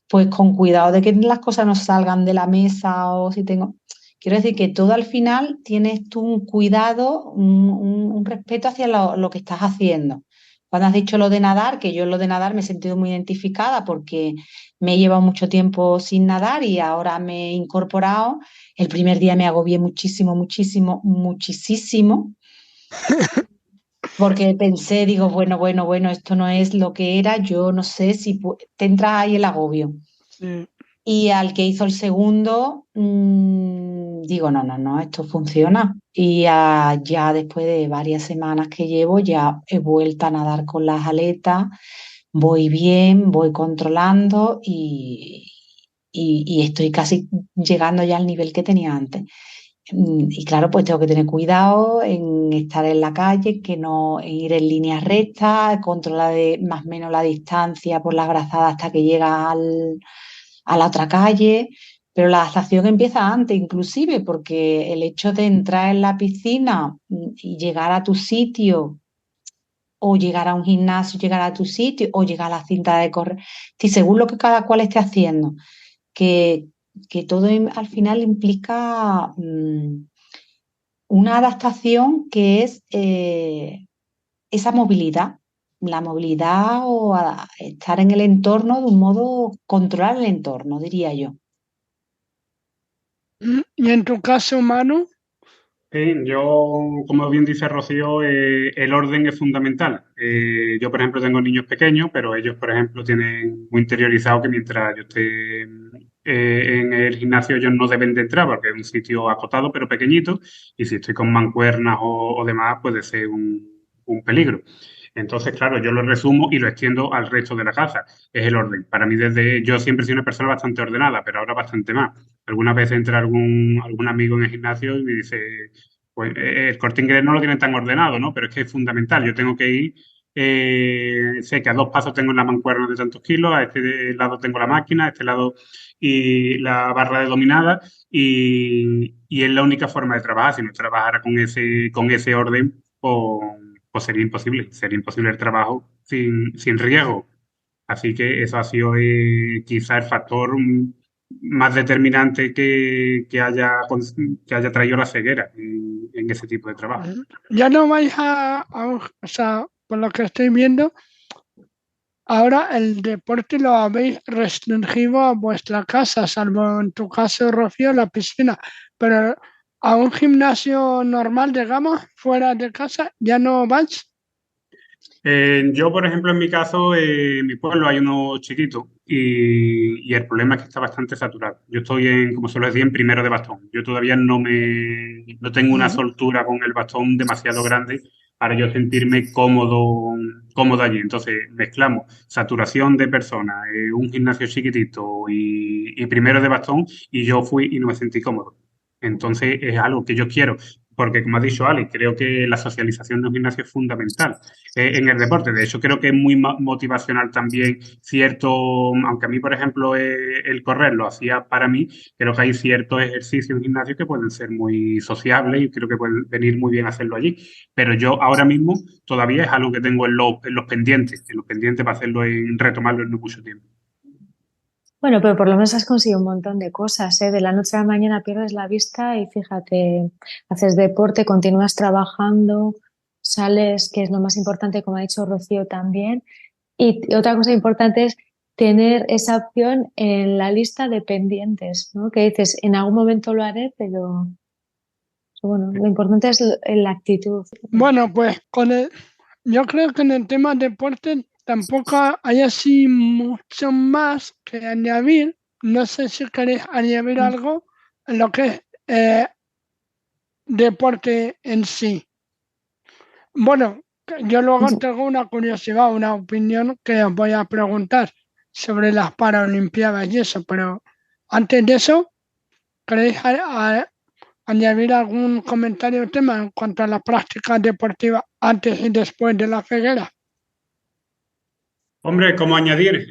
Speaker 3: pues con cuidado de que las cosas no salgan de la mesa o si tengo... Quiero decir que todo al final tienes tú un cuidado, un respeto hacia lo que estás haciendo. Cuando has dicho lo de nadar, que yo en lo de nadar me he sentido muy identificada porque me he llevado mucho tiempo sin nadar y ahora me he incorporado. El primer día me agobié muchísimo, muchísimo, muchísimo. porque pensé, digo, bueno, esto no es lo que era, yo no sé si te entra ahí el agobio.
Speaker 1: Sí.
Speaker 3: Y al que hizo el segundo, digo, no, esto funciona. Y ya después de varias semanas que llevo, ya he vuelto a nadar con las aletas, voy bien, voy controlando y estoy casi llegando ya al nivel que tenía antes. Y claro, pues tengo que tener cuidado en estar en la calle, que no en ir en línea recta, controlar más o menos la distancia por las brazadas hasta que llega a la otra calle. Pero la adaptación empieza antes, inclusive, porque el hecho de entrar en la piscina y llegar a tu sitio, o llegar a un gimnasio, llegar a tu sitio, o llegar a la cinta de correr, y según lo que cada cual esté haciendo, que, que todo al final implica una adaptación que es esa movilidad, la movilidad o estar en el entorno de un modo, controlar el entorno, diría yo.
Speaker 1: Y en tu caso, Manu,
Speaker 4: Sí, yo, como bien dice Rocío, el orden es fundamental. Yo, por ejemplo, tengo niños pequeños, pero ellos, por ejemplo, tienen muy interiorizado que mientras yo esté en el gimnasio, ellos no deben de entrar porque es un sitio acotado, pero pequeñito, y si estoy con mancuernas o demás, puede ser un peligro. Entonces, claro, yo lo resumo y lo extiendo al resto de la casa. Es el orden. Para mí, yo siempre he sido una persona bastante ordenada, pero ahora bastante más. Algunas veces entra algún amigo en el gimnasio y me dice, pues el Corte Inglés no lo tiene tan ordenado, ¿no? Pero es que es fundamental. Yo tengo que ir, sé que a 2 pasos tengo la mancuerna de tantos kilos, a este lado tengo la máquina, a este lado y la barra de dominada y es la única forma de trabajar. Si no trabajara con ese orden, pues sería imposible el trabajo sin riesgo. Así que eso ha sido quizá el factor más determinante que haya traído la ceguera en ese tipo de trabajo.
Speaker 1: ya no vais o sea, por lo que estoy viendo, ahora el deporte lo habéis restringido a vuestra casa, salvo en tu caso, Rocío, la piscina, pero a un gimnasio normal, digamos, fuera de casa, ya no vais.
Speaker 4: Yo, por ejemplo, en mi caso, en mi pueblo hay uno chiquito y el problema es que está bastante saturado. Yo estoy como suelo decir, en primero de bastón. Yo todavía no tengo una
Speaker 1: Ujú.
Speaker 4: soltura con el bastón demasiado grande para yo sentirme cómodo allí. Entonces, mezclamos saturación de personas, un gimnasio chiquitito y primero de bastón y yo fui y no me sentí cómodo. Entonces, es algo que yo quiero, porque como ha dicho Ali, creo que la socialización de un gimnasio es fundamental en el deporte. De hecho, creo que es muy motivacional también cierto, aunque a mí, por ejemplo, el correr lo hacía para mí, creo que hay ciertos ejercicios en gimnasio que pueden ser muy sociables y creo que pueden venir muy bien hacerlo allí. Pero yo ahora mismo todavía es algo que tengo en los pendientes para hacerlo, retomarlo en no mucho tiempo.
Speaker 2: Bueno, pero por lo menos has conseguido un montón de cosas, ¿eh? De la noche a la mañana pierdes la vista y fíjate, haces deporte, continúas trabajando, sales, que es lo más importante, como ha dicho Rocío también. Y otra cosa importante es tener esa opción en la lista de pendientes, ¿no? Que dices, en algún momento lo haré, pero bueno, lo importante es la actitud.
Speaker 1: Bueno, pues yo creo que en el tema deporte tampoco hay así mucho más que añadir. No sé si queréis añadir algo en lo que es deporte en sí. Bueno, yo luego tengo una curiosidad, una opinión que os voy a preguntar sobre las Paralimpiadas y eso, pero antes de eso, ¿queréis añadir algún comentario o tema en cuanto a las prácticas deportivas antes y después de la ceguera?
Speaker 4: Hombre, ¿cómo añadir?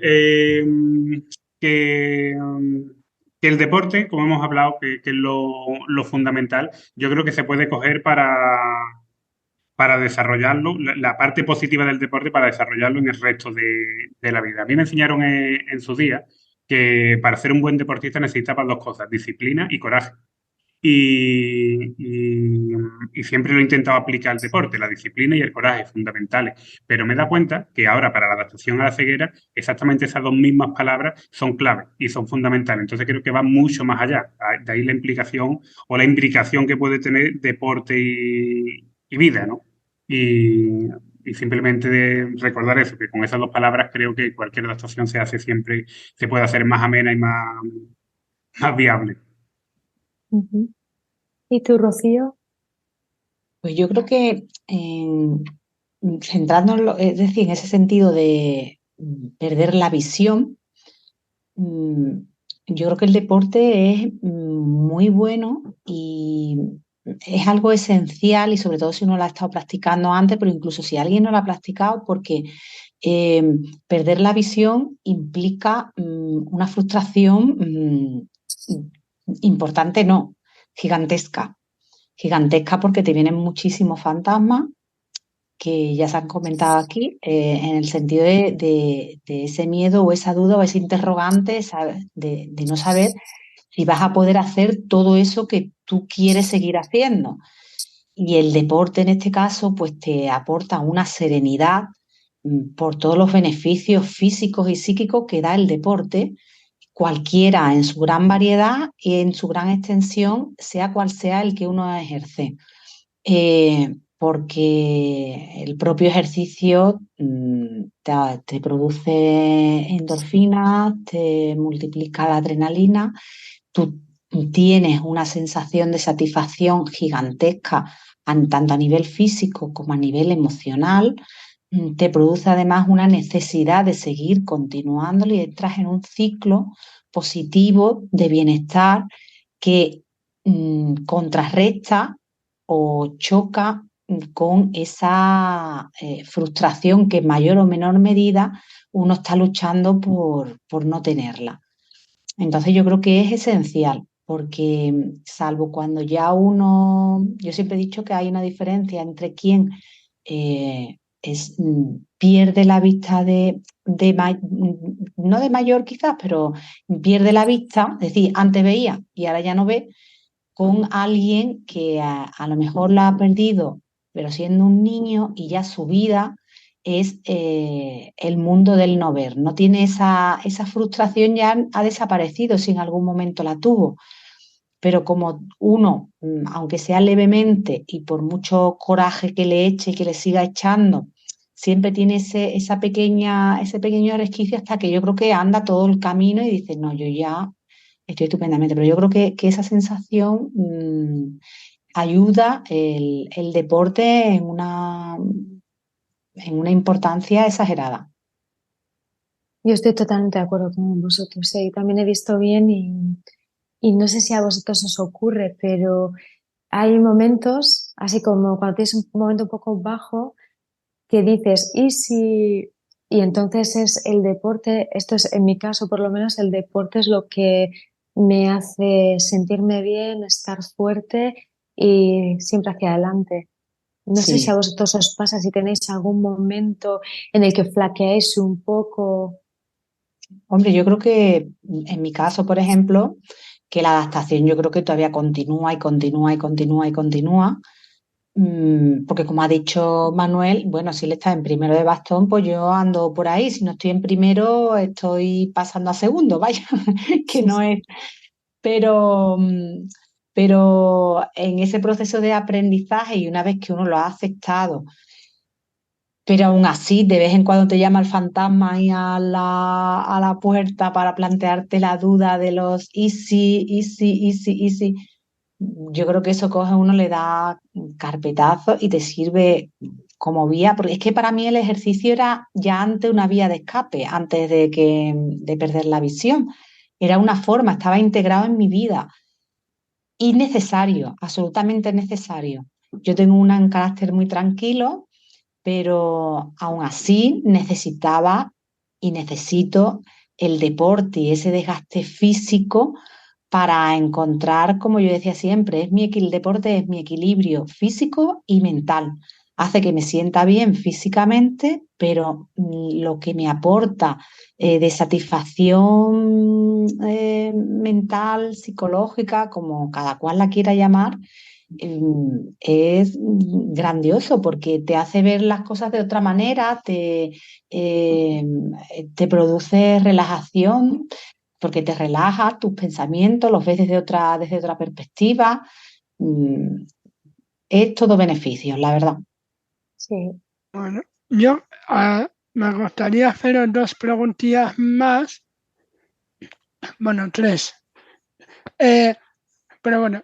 Speaker 4: Que el deporte, como hemos hablado, que es lo fundamental, yo creo que se puede coger para desarrollarlo, la parte positiva del deporte para desarrollarlo en el resto de la vida. A mí me enseñaron en su día que para ser un buen deportista necesitaba 2 cosas, disciplina y coraje. Y siempre lo he intentado aplicar al deporte, la disciplina y el coraje fundamentales. Pero me da cuenta que ahora para la adaptación a la ceguera, exactamente esas 2 mismas palabras son claves y son fundamentales. Entonces creo que va mucho más allá. De ahí la implicación o la imbricación que puede tener deporte y vida, ¿no? y simplemente recordar eso, que con esas dos palabras creo que cualquier adaptación se hace siempre, se puede hacer más amena y más viable.
Speaker 2: Ujú. ¿Y tú, Rocío?
Speaker 3: Pues yo creo que centrándonos, es decir, en ese sentido de perder la visión, mm, yo creo que el deporte es muy bueno y es algo esencial y sobre todo si uno lo ha estado practicando antes, pero incluso si alguien no lo ha practicado, porque eh, perder la visión implica una frustración importante, no, gigantesca. Gigantesca porque te vienen muchísimos fantasmas que ya se han comentado aquí, en el sentido de ese miedo o esa duda o ese interrogante, ¿sabes? De no saber si vas a poder hacer todo eso que tú quieres seguir haciendo. Y el deporte en este caso, pues te aporta una serenidad por todos los beneficios físicos y psíquicos que da el deporte, cualquiera en su gran variedad y en su gran extensión, sea cual sea el que uno ejerce. Porque el propio ejercicio te produce endorfinas, te multiplica la adrenalina, tú tienes una sensación de satisfacción gigantesca, tanto a nivel físico como a nivel emocional, te produce además una necesidad de seguir continuándolo y entras en un ciclo positivo de bienestar que contrarresta o choca con esa frustración que en mayor o menor medida uno está luchando por no tenerla. Entonces yo creo que es esencial, porque salvo cuando ya uno, yo siempre he dicho que hay una diferencia entre quien pierde la vista no de mayor quizás, pero pierde la vista, es decir, antes veía y ahora ya no ve, con alguien que a lo mejor la ha perdido, pero siendo un niño y ya su vida es el mundo del no ver. No tiene esa frustración, ya ha desaparecido si en algún momento la tuvo. Pero como uno, aunque sea levemente y por mucho coraje que le eche y que le siga echando, siempre tiene ese pequeño resquicio hasta que yo creo que anda todo el camino y dice, no, yo ya estoy estupendamente. Pero yo creo que esa sensación ayuda el deporte en una importancia exagerada.
Speaker 2: Yo estoy totalmente de acuerdo con vosotros. También he visto bien y no sé si a vosotros os ocurre, pero hay momentos, así como cuando tienes un momento un poco bajo, que dices, ¿y si? Y entonces es el deporte, esto es en mi caso por lo menos, el deporte es lo que me hace sentirme bien, estar fuerte y siempre hacia adelante. No sé si a
Speaker 3: Sí.
Speaker 2: vosotros os pasa, si tenéis algún momento en el que flaqueáis un poco.
Speaker 3: Hombre, yo creo que en mi caso, por ejemplo, que la adaptación yo creo que todavía continúa y continúa y continúa y continúa, porque como ha dicho Manuel, bueno, si él está en primero de bastón, pues yo ando por ahí, si no estoy en primero, estoy pasando a segundo, vaya, que no es, pero, pero en ese proceso de aprendizaje y una vez que uno lo ha aceptado, pero aún así, de vez en cuando te llama el fantasma ahí a la puerta para plantearte la duda de los easy, easy, easy, easy. Yo creo que eso coge uno, le da carpetazo y te sirve como vía, porque es que para mí el ejercicio era ya antes una vía de escape, antes de perder la visión. Era una forma, estaba integrado en mi vida y necesario, absolutamente necesario. Yo tengo un carácter muy tranquilo, pero aún así necesitaba y necesito el deporte y ese desgaste físico para encontrar, como yo decía siempre, el deporte es mi equilibrio físico y mental. Hace que me sienta bien físicamente, pero lo que me aporta de satisfacción mental, psicológica, como cada cual la quiera llamar, es grandioso porque te hace ver las cosas de otra manera, eh, te produce relajación porque te relaja tus pensamientos, los ves desde otra perspectiva. Mm, Es todo beneficio, la verdad.
Speaker 2: Sí.
Speaker 1: Bueno, yo me gustaría haceros 2 preguntillas más. Bueno, 3. Pero bueno,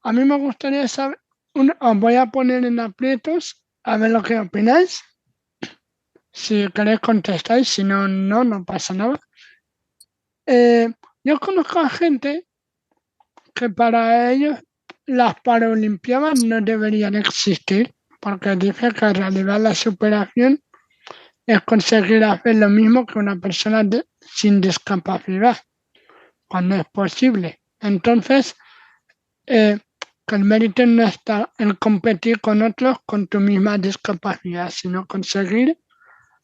Speaker 1: a mí me gustaría saber, os voy a poner en aprietos a ver lo que opináis. Si queréis contestáis, si no, no pasa nada. Yo conozco a gente que para ellos las Paralimpiadas no deberían existir, porque dice que en realidad la superación es conseguir hacer lo mismo que una persona sin discapacidad, cuando es posible. Entonces, que el mérito no está en competir con otros con tu misma discapacidad, sino conseguir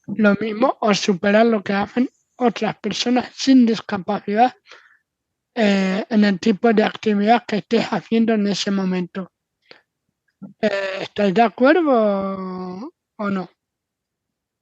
Speaker 1: lo mismo o superar lo que hacen otras personas sin discapacidad en el tipo de actividad que estés haciendo en ese momento. ¿Estáis de acuerdo o no?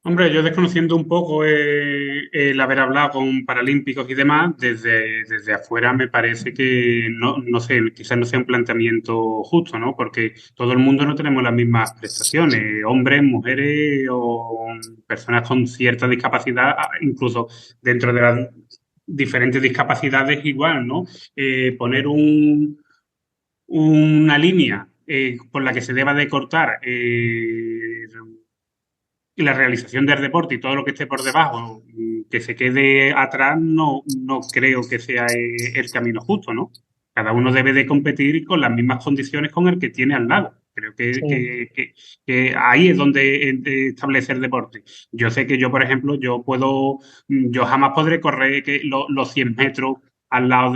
Speaker 4: Hombre, yo desconociendo un poco el haber hablado con paralímpicos y demás, desde afuera me parece que no sé, quizás no sea un planteamiento justo, ¿no? Porque todo el mundo no tenemos las mismas prestaciones, hombres, mujeres o personas con cierta discapacidad, incluso dentro de las diferentes discapacidades igual, ¿no? Poner una línea por la que se deba de cortar y la realización del deporte y todo lo que esté por debajo, que se quede atrás, no creo que sea el camino justo, ¿no? Cada uno debe de competir con las mismas condiciones con el que tiene al lado. Creo
Speaker 3: Sí.
Speaker 4: que ahí es donde establece el deporte. Yo sé que yo, por ejemplo, yo jamás podré correr los 100 metros al lado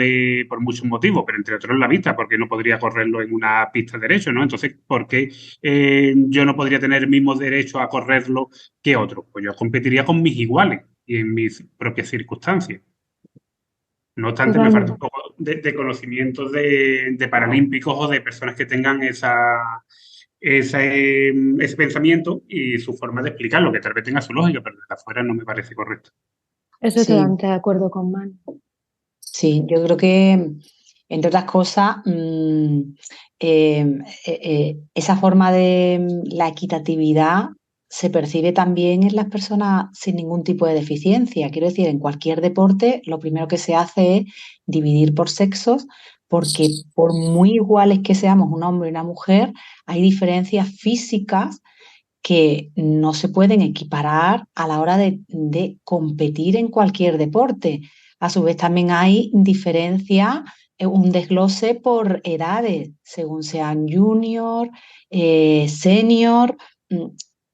Speaker 4: por muchos motivos, pero entre otros la vista, porque no podría correrlo en una pista derecho, ¿no? Entonces, ¿por qué yo no podría tener el mismo derecho a correrlo que otros? Pues yo competiría con mis iguales y en mis propias circunstancias. No obstante, me falta un
Speaker 2: Totalmente.
Speaker 4: poco de conocimientos de paralímpicos o de personas que tengan ese pensamiento y su forma de explicarlo, que tal vez tenga su lógica, pero desde afuera no me parece correcto.
Speaker 2: Estoy
Speaker 3: Sí,
Speaker 2: totalmente de acuerdo con Manu.
Speaker 3: sí, yo creo que, entre otras cosas, esa forma de la equitatividad se percibe también en las personas sin ningún tipo de deficiencia. Quiero decir, en cualquier deporte, lo primero que se hace es dividir por sexos, porque por muy iguales que seamos un hombre y una mujer, hay diferencias físicas que no se pueden equiparar a la hora de competir en cualquier deporte. A su vez, también hay diferencia, un desglose por edades, según sean junior, senior. mm,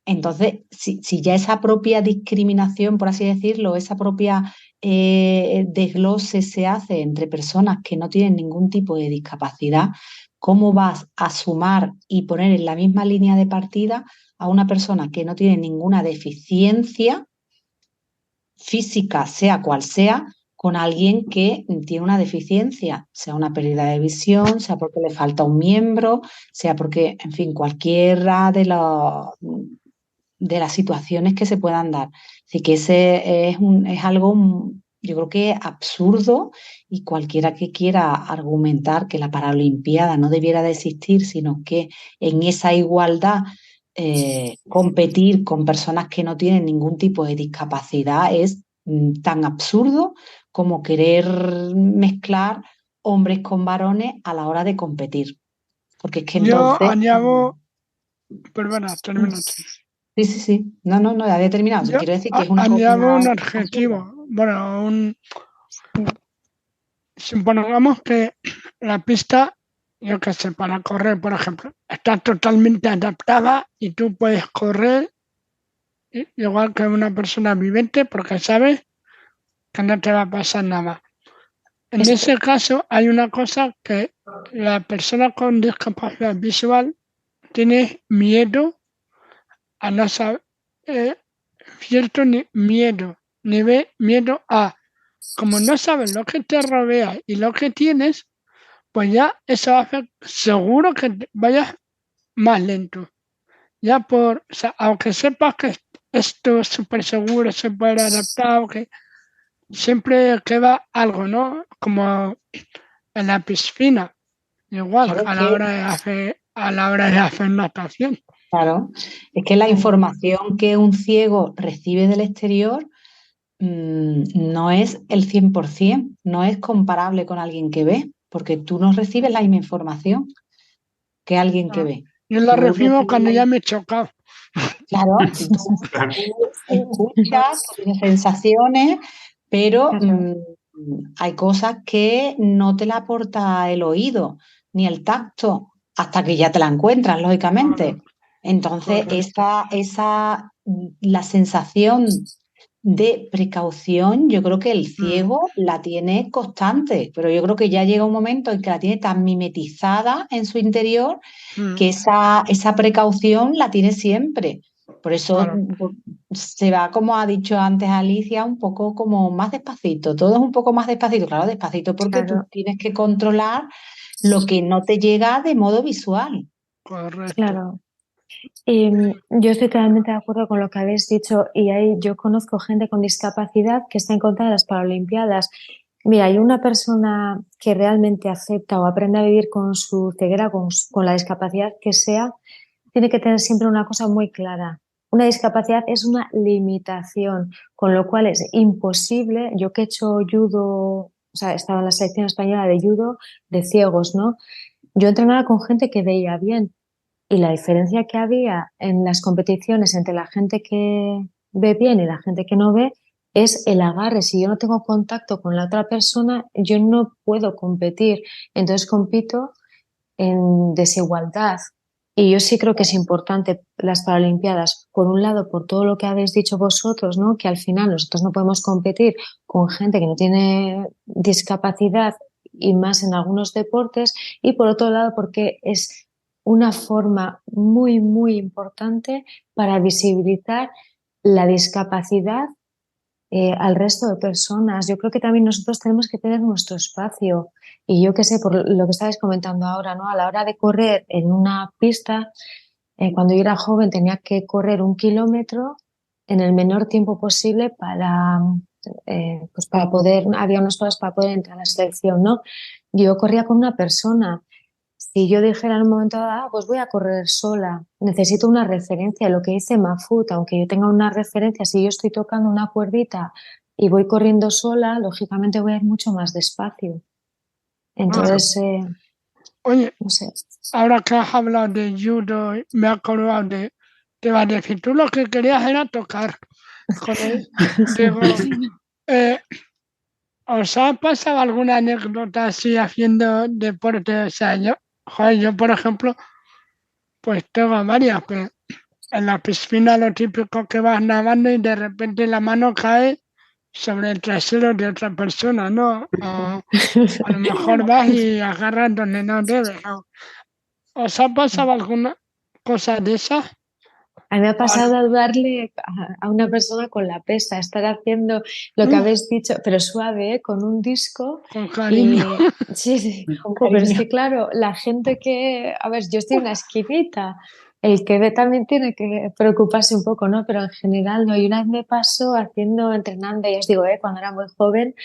Speaker 3: Entonces, si ya esa propia discriminación, por así decirlo, esa propia desglose se hace entre personas que no tienen ningún tipo de discapacidad, ¿cómo vas a sumar y poner en la misma línea de partida a una persona que no tiene ninguna deficiencia física, sea cual sea, con alguien que tiene una deficiencia, sea una pérdida de visión, sea porque le falta un miembro, sea porque, en fin, cualquiera de las situaciones que se puedan dar? Así que ese es algo, yo creo que absurdo, y cualquiera que quiera argumentar que la Paralimpiada no debiera de existir, sino que en esa igualdad competir con personas que no tienen ningún tipo de discapacidad es tan absurdo como querer mezclar hombres con varones a la hora de competir. Porque es que
Speaker 1: Yo
Speaker 3: entonces...
Speaker 1: añado, perdona,
Speaker 3: Mm.
Speaker 1: termina.
Speaker 3: Sí, sí, sí. No, ya había terminado.
Speaker 1: Yo
Speaker 3: Quiero decir que es una,
Speaker 1: añado
Speaker 3: una
Speaker 1: un
Speaker 3: absurda.
Speaker 1: adjetivo. Bueno, supongamos que la pista, yo qué sé, para correr, por ejemplo, está totalmente adaptada y tú puedes correr igual que una persona vivente porque sabes que no te va a pasar nada. En
Speaker 3: Es,
Speaker 1: ese caso, hay una cosa que la persona con discapacidad visual tiene miedo a no saber, cierto miedo, miedo a, como no sabes lo que te rodea y lo que tienes, pues ya eso va a hacer seguro que vayas más lento. Ya o sea, aunque sepas que esto es súper seguro, súper adaptado, que siempre queda algo, ¿no? Como en la piscina, igual,
Speaker 3: claro, es que,
Speaker 1: a la hora de hacer natación.
Speaker 3: Claro, es que la información que un ciego recibe del exterior no es el 100%, no es comparable con alguien que ve, porque tú no recibes la misma información que alguien que
Speaker 1: Ah,
Speaker 3: ve.
Speaker 1: yo lo
Speaker 3: Tú
Speaker 1: recibo
Speaker 3: recibes
Speaker 1: cuando ya me he chocado.
Speaker 3: claro,
Speaker 4: Claro.
Speaker 3: tú escuchas, tú tienes sensaciones, pero
Speaker 2: Claro,
Speaker 3: hay cosas que no te la aporta el oído ni el tacto hasta que ya te la encuentras,
Speaker 1: Claro,
Speaker 3: lógicamente. Entonces,
Speaker 1: correcto.
Speaker 3: la sensación de precaución, yo creo que el
Speaker 1: Mm,
Speaker 3: ciego la tiene constante, pero yo creo que ya llega un momento en que la tiene tan mimetizada en su interior
Speaker 1: mm,
Speaker 3: que esa precaución la tiene siempre. Por eso
Speaker 1: claro,
Speaker 3: se va, como ha dicho antes Alicia, un poco como más despacito. Todo es un poco más despacito. Claro, despacito porque tú
Speaker 2: claro,
Speaker 3: tienes que controlar lo que no te llega de modo visual.
Speaker 1: correcto.
Speaker 2: claro. Y yo estoy totalmente de acuerdo con lo que habéis dicho y yo conozco gente con discapacidad que está en contra de las Paralimpiadas. Mira, hay una persona que realmente acepta o aprende a vivir con su ceguera, con la discapacidad que sea, tiene que tener siempre una cosa muy clara. Una discapacidad es una limitación, con lo cual es imposible. Yo que he hecho judo, o sea, estaba en la selección española de judo de ciegos, ¿no? Yo entrenaba con gente que veía bien y la diferencia que había en las competiciones entre la gente que ve bien y la gente que no ve es el agarre. Si yo no tengo contacto con la otra persona, yo no puedo competir. Entonces compito en desigualdad. Y yo sí creo que es importante las Paralimpiadas, por un lado, por todo lo que habéis dicho vosotros, ¿no? Que al final nosotros no podemos competir con gente que no tiene discapacidad y más en algunos deportes, y por otro lado, porque es una forma muy, muy importante para visibilizar la discapacidad al resto de personas. Yo creo que también nosotros tenemos que tener nuestro espacio. Y yo qué sé, por lo que estabais comentando ahora, ¿no? A la hora de correr en una pista, cuando yo era joven tenía que correr 1 kilómetro en el menor tiempo posible pues para poder, había unas cosas para poder entrar a la selección, ¿no? Yo corría con una persona. Si yo dijera en un momento dado, pues voy a correr sola, necesito una referencia, lo que dice Mafut, aunque yo tenga una referencia, si yo estoy tocando una cuerdita y voy corriendo sola, lógicamente voy a ir mucho más despacio.
Speaker 1: Claro.
Speaker 2: Entonces,
Speaker 1: Oye,
Speaker 2: no sé.
Speaker 1: ahora que has hablado de judo, me he acordado de, te iba a decir, tú lo que querías era tocar. Joder, digo, eh, ¿os ha pasado alguna anécdota así haciendo deporte? O sea, yo, por ejemplo, pues tengo varias, pero en la piscina lo típico que vas nadando y de repente la mano cae sobre el trasero de otra persona, ¿no? O a lo mejor vas y agarras donde no debes, ¿no? ¿Os ha pasado alguna cosa de esas?
Speaker 2: A mí me ha
Speaker 1: Vale.
Speaker 2: pasado darle a una persona con la pesa, estar haciendo lo que
Speaker 1: Uh,
Speaker 2: habéis dicho, pero suave, ¿eh? Con un disco.
Speaker 1: con cariño.
Speaker 2: Y sí, sí.
Speaker 3: Con
Speaker 2: Jo, pero es
Speaker 3: cariño.
Speaker 2: que, claro, la gente a ver, yo estoy en una esquinita. El que ve también tiene que preocuparse un poco, ¿no? Pero en general no. Y una vez me pasó entrenando, ya os digo, cuando era muy joven,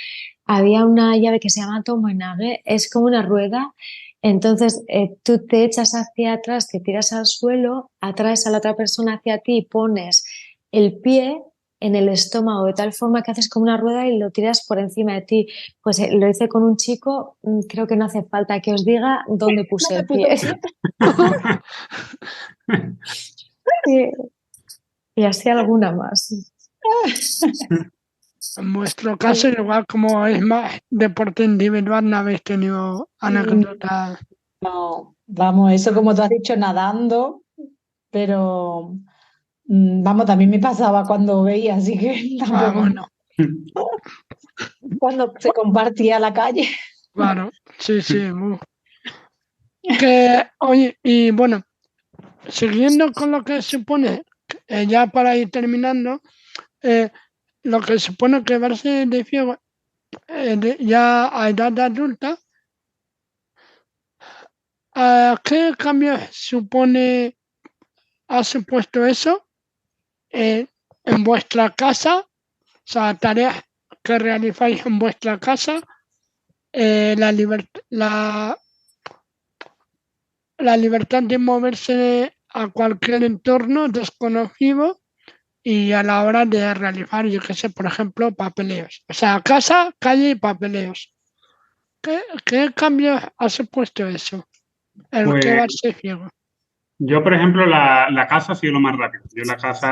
Speaker 2: había una llave que se llama Tomoenage, es como una rueda. Entonces, tú te echas hacia atrás, te tiras al suelo, atraes a la otra persona hacia ti y pones el pie en el estómago de tal forma que haces como una rueda y lo tiras por encima de ti. Pues lo hice con un chico, creo que no hace falta que os diga dónde puse
Speaker 3: ¿Dónde
Speaker 2: el
Speaker 3: puso
Speaker 2: pie.
Speaker 3: el pie?
Speaker 2: Y, y así alguna más.
Speaker 1: En vuestro caso, igual como es más deporte individual, no habéis tenido
Speaker 3: Mm,
Speaker 1: anécdotas.
Speaker 3: No, vamos, eso como tú has dicho, nadando, pero vamos, también me pasaba cuando veía, así que
Speaker 1: Ah,
Speaker 3: tampoco
Speaker 1: bueno,
Speaker 3: cuando se compartía la calle.
Speaker 1: claro, sí, sí. Que, oye, y bueno, siguiendo con lo que supone, ya para ir terminando, eh, lo que supone que verse de ciego ya a edad adulta, ¿qué cambios ha supuesto eso eh, en vuestra casa? O sea, tareas que realizáis en vuestra casa, la libertad de moverse a cualquier entorno desconocido y a la hora de realizar, yo qué sé, por ejemplo, papeleos. O sea, casa, calle y papeleos. ¿Qué cambios ha supuesto eso? El
Speaker 4: Pues
Speaker 1: quedarse ciego.
Speaker 4: yo, por ejemplo, la casa ha sido lo más rápido. Yo la casa,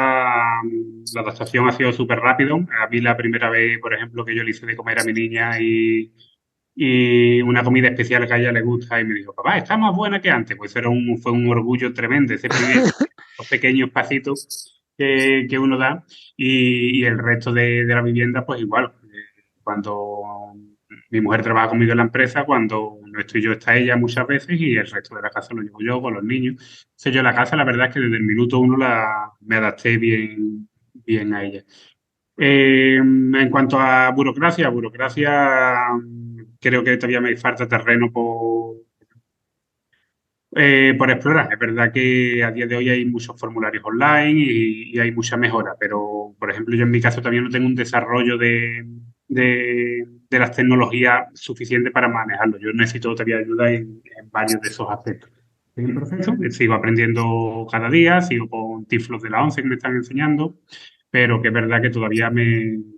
Speaker 4: la adaptación ha sido súper rápido. A mí la primera vez, por ejemplo, que yo le hice de comer a mi niña y una comida especial que a ella le gusta y me dijo, papá, está más buena que antes. Pues fue un orgullo tremendo, ese primer, los pequeños pasitos que uno da y el resto de la vivienda, pues igual. Cuando mi mujer trabaja conmigo en la empresa, cuando no estoy yo está ella muchas veces y el resto de la casa lo llevo yo con los niños. Entonces yo la casa, la verdad es que desde el minuto uno me adapté bien a ella. En cuanto a burocracia, creo que todavía me falta terreno por explorar. Es verdad que a día de hoy hay muchos formularios online y hay mucha mejora, pero por ejemplo yo en mi caso también no tengo un desarrollo de las tecnologías suficiente para manejarlo. Yo necesito todavía ayuda en varios de esos aspectos. En el proceso, sigo aprendiendo cada día, sigo con tiflos de la 11 que me están enseñando, pero que es verdad que todavía
Speaker 1: El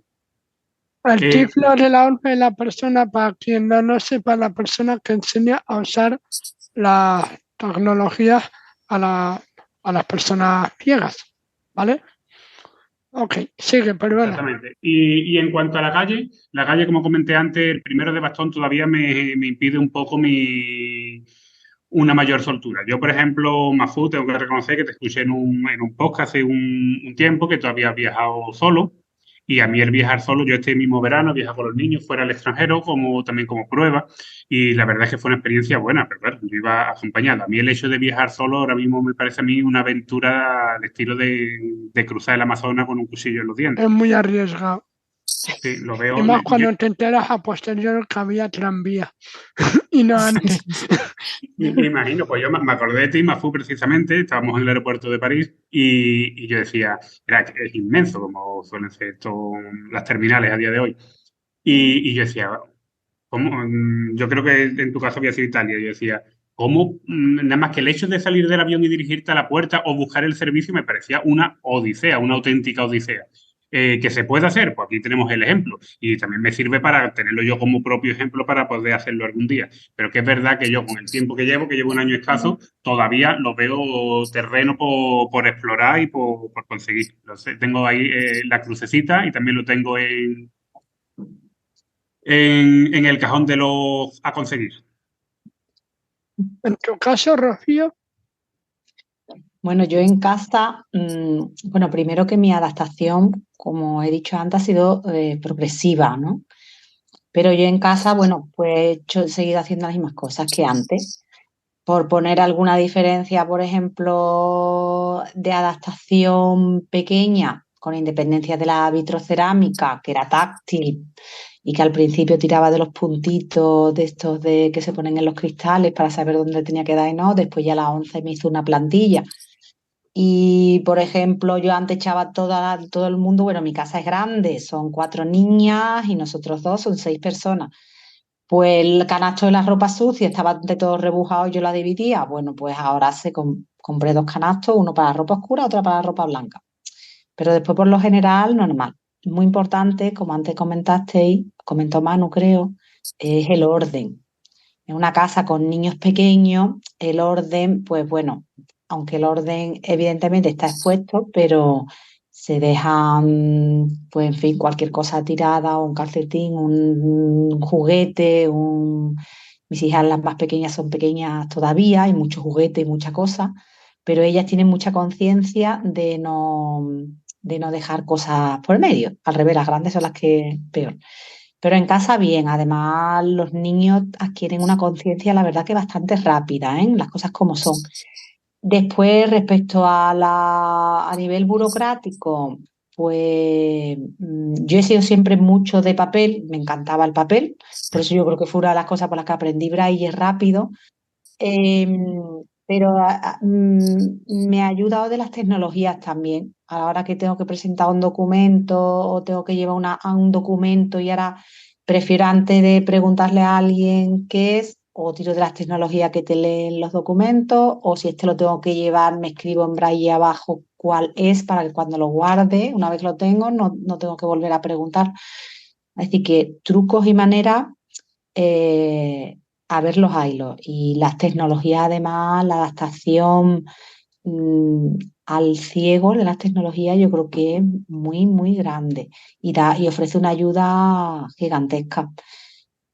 Speaker 4: eh,
Speaker 1: tiflo de la ONCE es la persona, para quien no sepa, la persona que enseña a usar las tecnologías a las personas ciegas, ¿vale? Ok, sigue, perdona.
Speaker 4: Exactamente. Y en cuanto a la calle, como comenté antes, el primero de bastón todavía me impide un poco una mayor soltura. Yo, por ejemplo, Mafú, tengo que reconocer que te escuché en un podcast hace un tiempo que tú habías viajado solo. Y a mí el viajar solo, yo este mismo verano viajaba con los niños fuera al extranjero, como también como prueba. Y la verdad es que fue una experiencia buena, pero claro, yo iba acompañado. A mí el hecho de viajar solo ahora mismo me parece a mí una aventura al estilo de cruzar el Amazonas con un cuchillo en los dientes.
Speaker 1: Es muy arriesgado.
Speaker 4: Sí, lo
Speaker 1: Y
Speaker 4: veo.
Speaker 1: más cuando te enteras a posterior que había tranvía y no antes.
Speaker 4: Me imagino, pues yo me acordé de ti, Mafú precisamente, estábamos en el aeropuerto de París y yo decía, es inmenso como suelen ser las terminales a día de hoy. Y yo decía, ¿cómo? Yo creo que en tu caso había sido Italia. Yo decía, ¿cómo? Nada más que el hecho de salir del avión y dirigirte a la puerta o buscar el servicio me parecía una odisea, una auténtica odisea. ¿Que se puede hacer? Pues aquí tenemos el ejemplo y también me sirve para tenerlo yo como propio ejemplo para poder hacerlo algún día. Pero que es verdad que yo con el tiempo que llevo un año escaso, todavía lo veo terreno por explorar y por conseguir. Entonces, tengo ahí la crucecita y también lo tengo en el cajón de los a conseguir.
Speaker 1: En tu caso, Rocío,
Speaker 3: Bueno, yo en casa, bueno, primero que mi adaptación, como he dicho antes, ha sido progresiva, ¿no? Pero yo en casa, bueno, pues he seguido haciendo las mismas cosas que antes. Por poner alguna diferencia, por ejemplo, de adaptación pequeña, con independencia de la vitrocerámica, que era táctil y que al principio tiraba de los puntitos de estos de que se ponen en los cristales para saber dónde tenía que dar y no, después ya a la 11 me hizo una plantilla. Y, por ejemplo, yo antes echaba todo el mundo, bueno, mi casa es grande, son 4 niñas y nosotros dos, son 6 personas. Pues el canasto de la ropa sucia estaba de todo rebujado y yo la dividía. Bueno, pues ahora compré 2 canastos, uno para la ropa oscura, otro para la ropa blanca. Pero después, por lo general, normal. Muy importante, como antes comentasteis, comentó Manu, creo, es el orden. En una casa con niños pequeños, el orden, pues bueno, aunque el orden evidentemente está expuesto, pero se dejan, pues en fin, cualquier cosa tirada, un calcetín, un juguete, mis hijas las más pequeñas son pequeñas todavía, hay mucho juguete y mucha cosa, pero ellas tienen mucha conciencia de no dejar cosas por el medio. Al revés, las grandes son las que peor. Pero en casa bien, además los niños adquieren una conciencia, la verdad que bastante rápida, ¿eh? Las cosas como son. Después, respecto a nivel burocrático, pues yo he sido siempre mucho de papel, me encantaba el papel, por eso yo creo que fue una de las cosas por las que aprendí braille rápido. Pero me ha ayudado de las tecnologías también. A la hora que tengo que presentar un documento o tengo que llevar a un documento y ahora prefiero antes de preguntarle a alguien qué es, o tiro de las tecnologías que te leen los documentos, o si este lo tengo que llevar, me escribo en braille abajo cuál es para que cuando lo guarde, una vez lo tengo, no tengo que volver a preguntar. Así que trucos y maneras, a ver los hilos. Y las tecnologías, además, la adaptación mm, al ciego de las tecnologías, yo creo que es muy, muy grande y ofrece una ayuda gigantesca.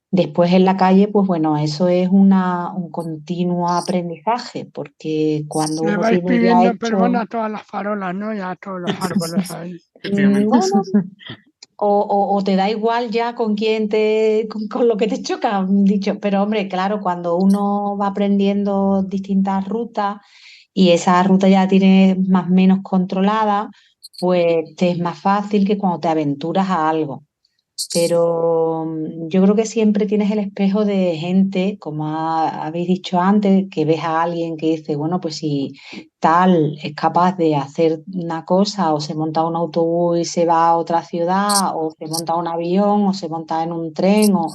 Speaker 3: Después en la calle, pues bueno, eso es un continuo aprendizaje, porque cuando
Speaker 1: Le
Speaker 3: uno
Speaker 1: vais
Speaker 3: tiene ya
Speaker 1: pidiendo perdón
Speaker 3: hecho,
Speaker 1: a todas las farolas, ¿no? Y a todos los árboles ahí.
Speaker 4: Efectivamente.
Speaker 3: bueno, o te da igual ya con quién con lo que te choca, dicho, pero hombre, claro, cuando uno va aprendiendo distintas rutas y esa ruta ya la tienes más o menos controlada, pues te es más fácil que cuando te aventuras a algo. Pero yo creo que siempre tienes el espejo de gente, como habéis dicho antes, que ves a alguien que dice, bueno, pues si tal es capaz de hacer una cosa, o se monta un autobús y se va a otra ciudad, o se monta un avión, o se monta en un tren, o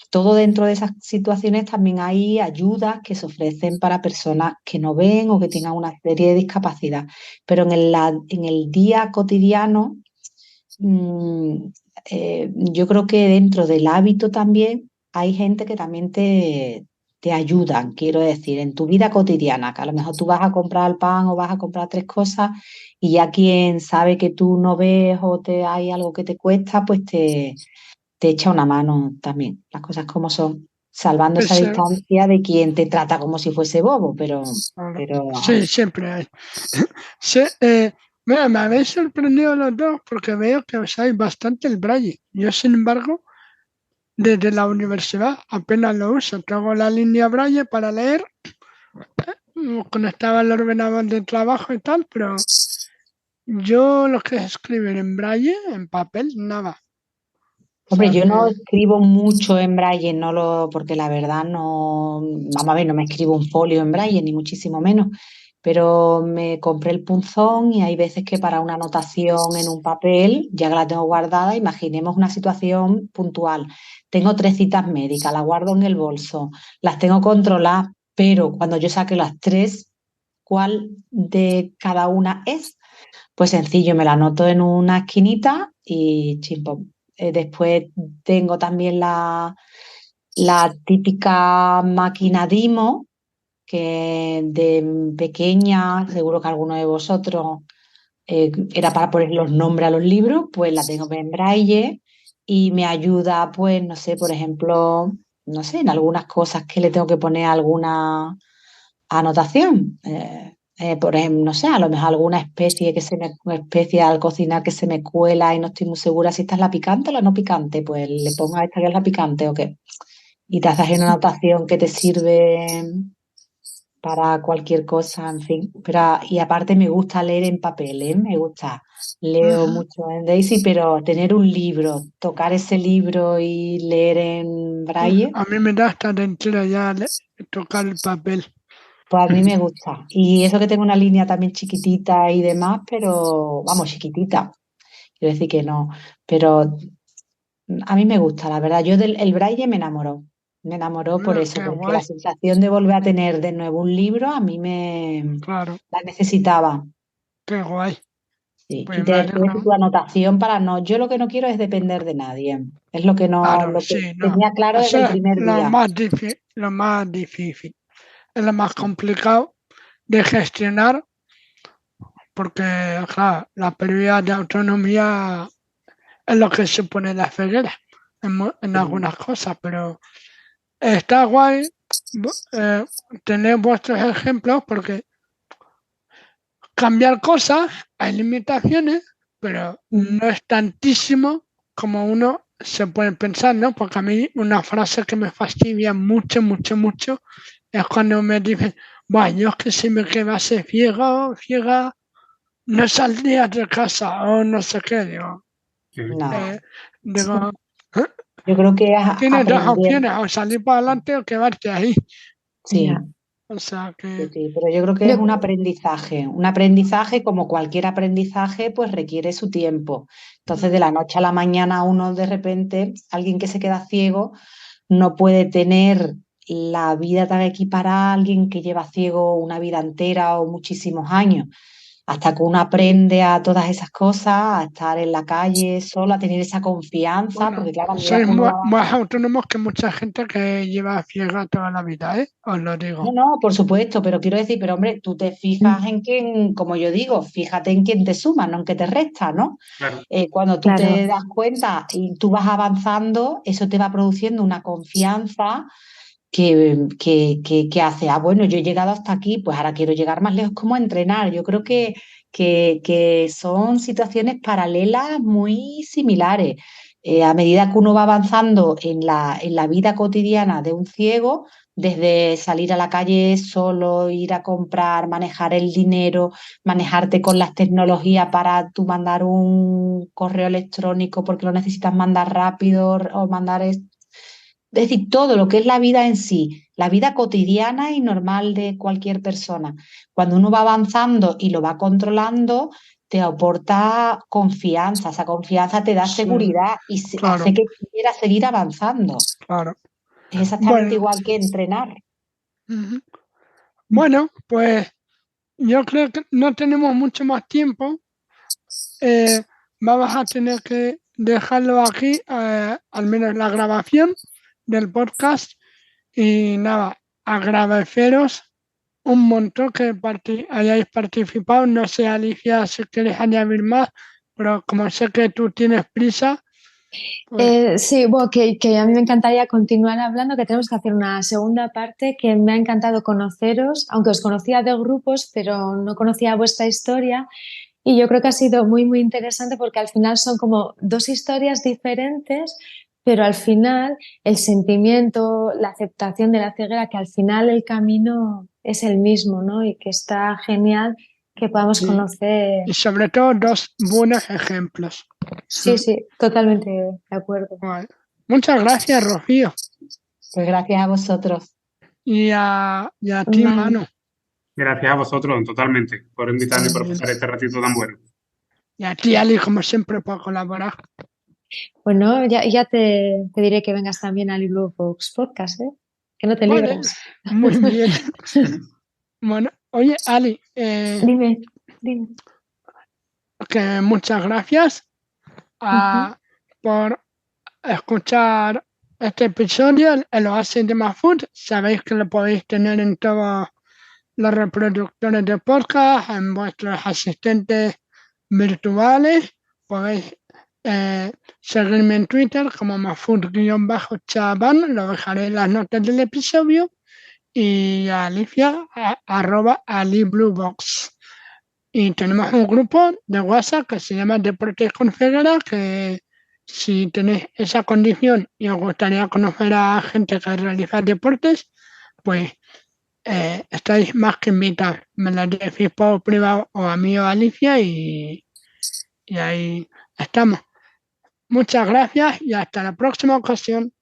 Speaker 3: todo dentro de esas situaciones también hay ayudas que se ofrecen para personas que no ven o que tengan una serie de discapacidad. Pero en el día cotidiano Mm, yo creo que dentro del hábito también hay gente que también te ayudan, quiero decir, en tu vida cotidiana, que a lo mejor tú vas a comprar el pan o vas a comprar tres cosas y ya quien sabe que tú no ves o hay algo que te cuesta, pues te echa una mano también, las cosas como son, salvando esa
Speaker 1: Ese,
Speaker 3: distancia de quien te trata como si fuese bobo,
Speaker 1: claro.
Speaker 3: pero
Speaker 1: Sí, siempre hay. Sí, mira, me habéis sorprendido los dos porque veo que usáis bastante el braille. Yo, sin embargo, desde la universidad apenas lo uso. Tengo la línea braille para leer, conectaba al ordenador de trabajo y tal, pero yo lo que es escribir en braille, en papel, nada. O
Speaker 3: hombre,
Speaker 1: sea
Speaker 3: yo no
Speaker 1: que,
Speaker 3: escribo mucho en braille, porque la verdad no, vamos a ver, no me escribo un folio en braille, ni muchísimo menos, pero me compré el punzón y hay veces que para una anotación en un papel, ya que la tengo guardada, imaginemos una situación puntual. Tengo tres citas médicas, las guardo en el bolso, las tengo controladas, pero cuando yo saque las tres, ¿cuál de cada una es? Pues sencillo, me la anoto en una esquinita y chimpón. Después tengo también la típica máquina Dimo, que de pequeña, seguro que alguno de vosotros era para poner los nombres a los libros, pues la tengo en braille y me ayuda, pues, no sé, por ejemplo, no sé, en algunas cosas que le tengo que poner alguna anotación. Por ejemplo, no sé, a lo mejor alguna especie una especie al cocinar que se me cuela y no estoy muy segura si esta es la picante o la no picante, pues le pongo a esta que es la picante o qué. Y te haces una anotación que te sirve para cualquier cosa, en fin. Pero, y aparte me gusta leer en papel, ¿eh? Me gusta. Leo
Speaker 1: ujú,
Speaker 3: mucho en Daisy, pero tener un libro, tocar ese libro y leer en braille.
Speaker 1: a mí me da hasta dentro ya tocar el papel.
Speaker 3: Pues a mí me gusta. Y eso que tengo una línea también chiquitita y demás, pero vamos, chiquitita. Quiero decir que no. Pero a mí me gusta, la verdad. El braille me enamoró. Me enamoró por
Speaker 1: Mira,
Speaker 3: eso,
Speaker 1: qué
Speaker 3: porque la
Speaker 1: guay,
Speaker 3: sensación de volver a tener de nuevo un libro a mí me
Speaker 1: claro,
Speaker 3: la necesitaba.
Speaker 1: qué guay.
Speaker 3: Sí.
Speaker 1: Pues
Speaker 3: Y
Speaker 1: me
Speaker 3: tienes
Speaker 1: alegro.
Speaker 3: tu anotación para no. Yo lo que no quiero es depender de nadie. Es lo que no,
Speaker 1: Claro,
Speaker 3: lo que
Speaker 1: sí, no.
Speaker 3: tenía claro desde
Speaker 1: Eso
Speaker 3: el
Speaker 1: es
Speaker 3: primer día.
Speaker 1: lo más difícil, es lo más
Speaker 3: Sí.
Speaker 1: complicado de gestionar porque, claro, la pérdida de autonomía es lo que supone la ceguera en
Speaker 3: Sí.
Speaker 1: algunas cosas, pero está guay tener vuestros ejemplos porque cambiar cosas hay limitaciones, pero
Speaker 3: Mm.
Speaker 1: no es tantísimo como uno se puede pensar, ¿no? Porque a mí una frase que me fastidia mucho, mucho, mucho es cuando me dicen, bueno, yo es que si me quedase ciego, ciega, no saldría de casa o no sé qué, digo,
Speaker 3: No.
Speaker 1: eh, digo, "¿Eh?
Speaker 3: Yo creo que es
Speaker 1: Tienes dos
Speaker 3: aprender.
Speaker 1: opciones, o salir para adelante o quedarte ahí.
Speaker 3: Sí.
Speaker 2: Ya.
Speaker 1: O sea
Speaker 3: Sí,
Speaker 1: que,
Speaker 3: sí, pero yo creo que es
Speaker 2: Yo,
Speaker 3: un aprendizaje. Un aprendizaje, como cualquier aprendizaje, pues requiere su tiempo. Entonces, de la noche a la mañana, uno de repente, alguien que se queda ciego, no puede tener la vida te haga equiparar a alguien que lleva ciego una vida entera o muchísimos años, hasta que uno aprende a todas esas cosas, a estar en la calle solo, a tener esa confianza,
Speaker 1: Bueno,
Speaker 3: porque claro, a medida
Speaker 1: sois
Speaker 3: que uno va
Speaker 1: más
Speaker 3: avanzando.
Speaker 1: autónomos que mucha gente que lleva ciega toda la vida, ¿eh? Os lo
Speaker 3: No,
Speaker 1: digo.
Speaker 3: no, por supuesto, pero quiero decir, pero hombre, tú te fijas en quién, como yo digo, fíjate en quién te suma, no en qué te resta, ¿no?
Speaker 4: Claro,
Speaker 3: Cuando tú
Speaker 2: Claro,
Speaker 3: te das cuenta y tú vas avanzando, eso te va produciendo una confianza que hace, bueno, yo he llegado hasta aquí, pues ahora quiero llegar más lejos, como entrenar. Yo creo que son situaciones paralelas muy similares. A medida que uno va avanzando en la vida cotidiana de un ciego, desde salir a la calle solo, ir a comprar, manejar el dinero, manejarte con las tecnologías para tú mandar un correo electrónico porque lo necesitas mandar rápido o mandar es decir, todo lo que es la vida en sí, la vida cotidiana y normal de cualquier persona. Cuando uno va avanzando y lo va controlando, te aporta confianza. Esa confianza te da
Speaker 1: Sí,
Speaker 3: seguridad y
Speaker 1: claro,
Speaker 3: hace que quieras seguir avanzando.
Speaker 1: claro.
Speaker 3: Es exactamente
Speaker 1: Bueno,
Speaker 3: igual que entrenar.
Speaker 1: ujú. Bueno, pues yo creo que no tenemos mucho más tiempo. Eh, vamos a tener que dejarlo aquí, al menos la grabación del podcast. Y nada, agradeceros un montón que hayáis participado. No sé, Alicia, si quieres añadir más, pero como sé que tú tienes prisa, pues
Speaker 2: Sí, bueno, que a mí me encantaría continuar hablando, que tenemos que hacer una segunda parte, que me ha encantado conoceros, aunque os conocía de grupos, pero no conocía vuestra historia. Y yo creo que ha sido muy, muy interesante porque al final son como dos historias diferentes, pero al final el sentimiento, la aceptación de la ceguera, que al final el camino es el mismo, ¿no? Y que está genial que podamos
Speaker 1: sí.
Speaker 2: conocer.
Speaker 1: Y sobre todo dos buenos ejemplos.
Speaker 2: Sí, sí, totalmente de acuerdo.
Speaker 1: Vale. Muchas gracias, Rocío.
Speaker 3: Pues gracias a vosotros.
Speaker 1: Y a ti,
Speaker 2: Vale.
Speaker 1: Manu.
Speaker 4: gracias a vosotros totalmente por invitarme y por
Speaker 1: Y,
Speaker 4: pasar este ratito tan bueno.
Speaker 1: y a ti, Ali, como siempre, por colaborar.
Speaker 2: Bueno, ya te diré que vengas también al Blue Box Podcast, ¿eh? Que no te
Speaker 1: Vale,
Speaker 2: libras.
Speaker 1: muy bien. Bueno, oye, Ali,
Speaker 2: Dime, dime.
Speaker 1: que muchas gracias
Speaker 2: Ujú.
Speaker 1: por escuchar este episodio, el Oasis de Food. Sabéis que lo podéis tener en todos los reproductores de podcast, en vuestros asistentes virtuales. Podéis seguirme en Twitter como Mafud-Chaban, lo dejaré en las notas del episodio, y a Alicia @AliBlueBox. Y tenemos un grupo de WhatsApp que se llama Deportes con Ceguera, que si tenéis esa condición y os gustaría conocer a gente que realiza deportes, pues estáis más que invitados. Me lo decís por privado o a mí o a Alicia y ahí estamos. Muchas gracias y hasta la próxima ocasión.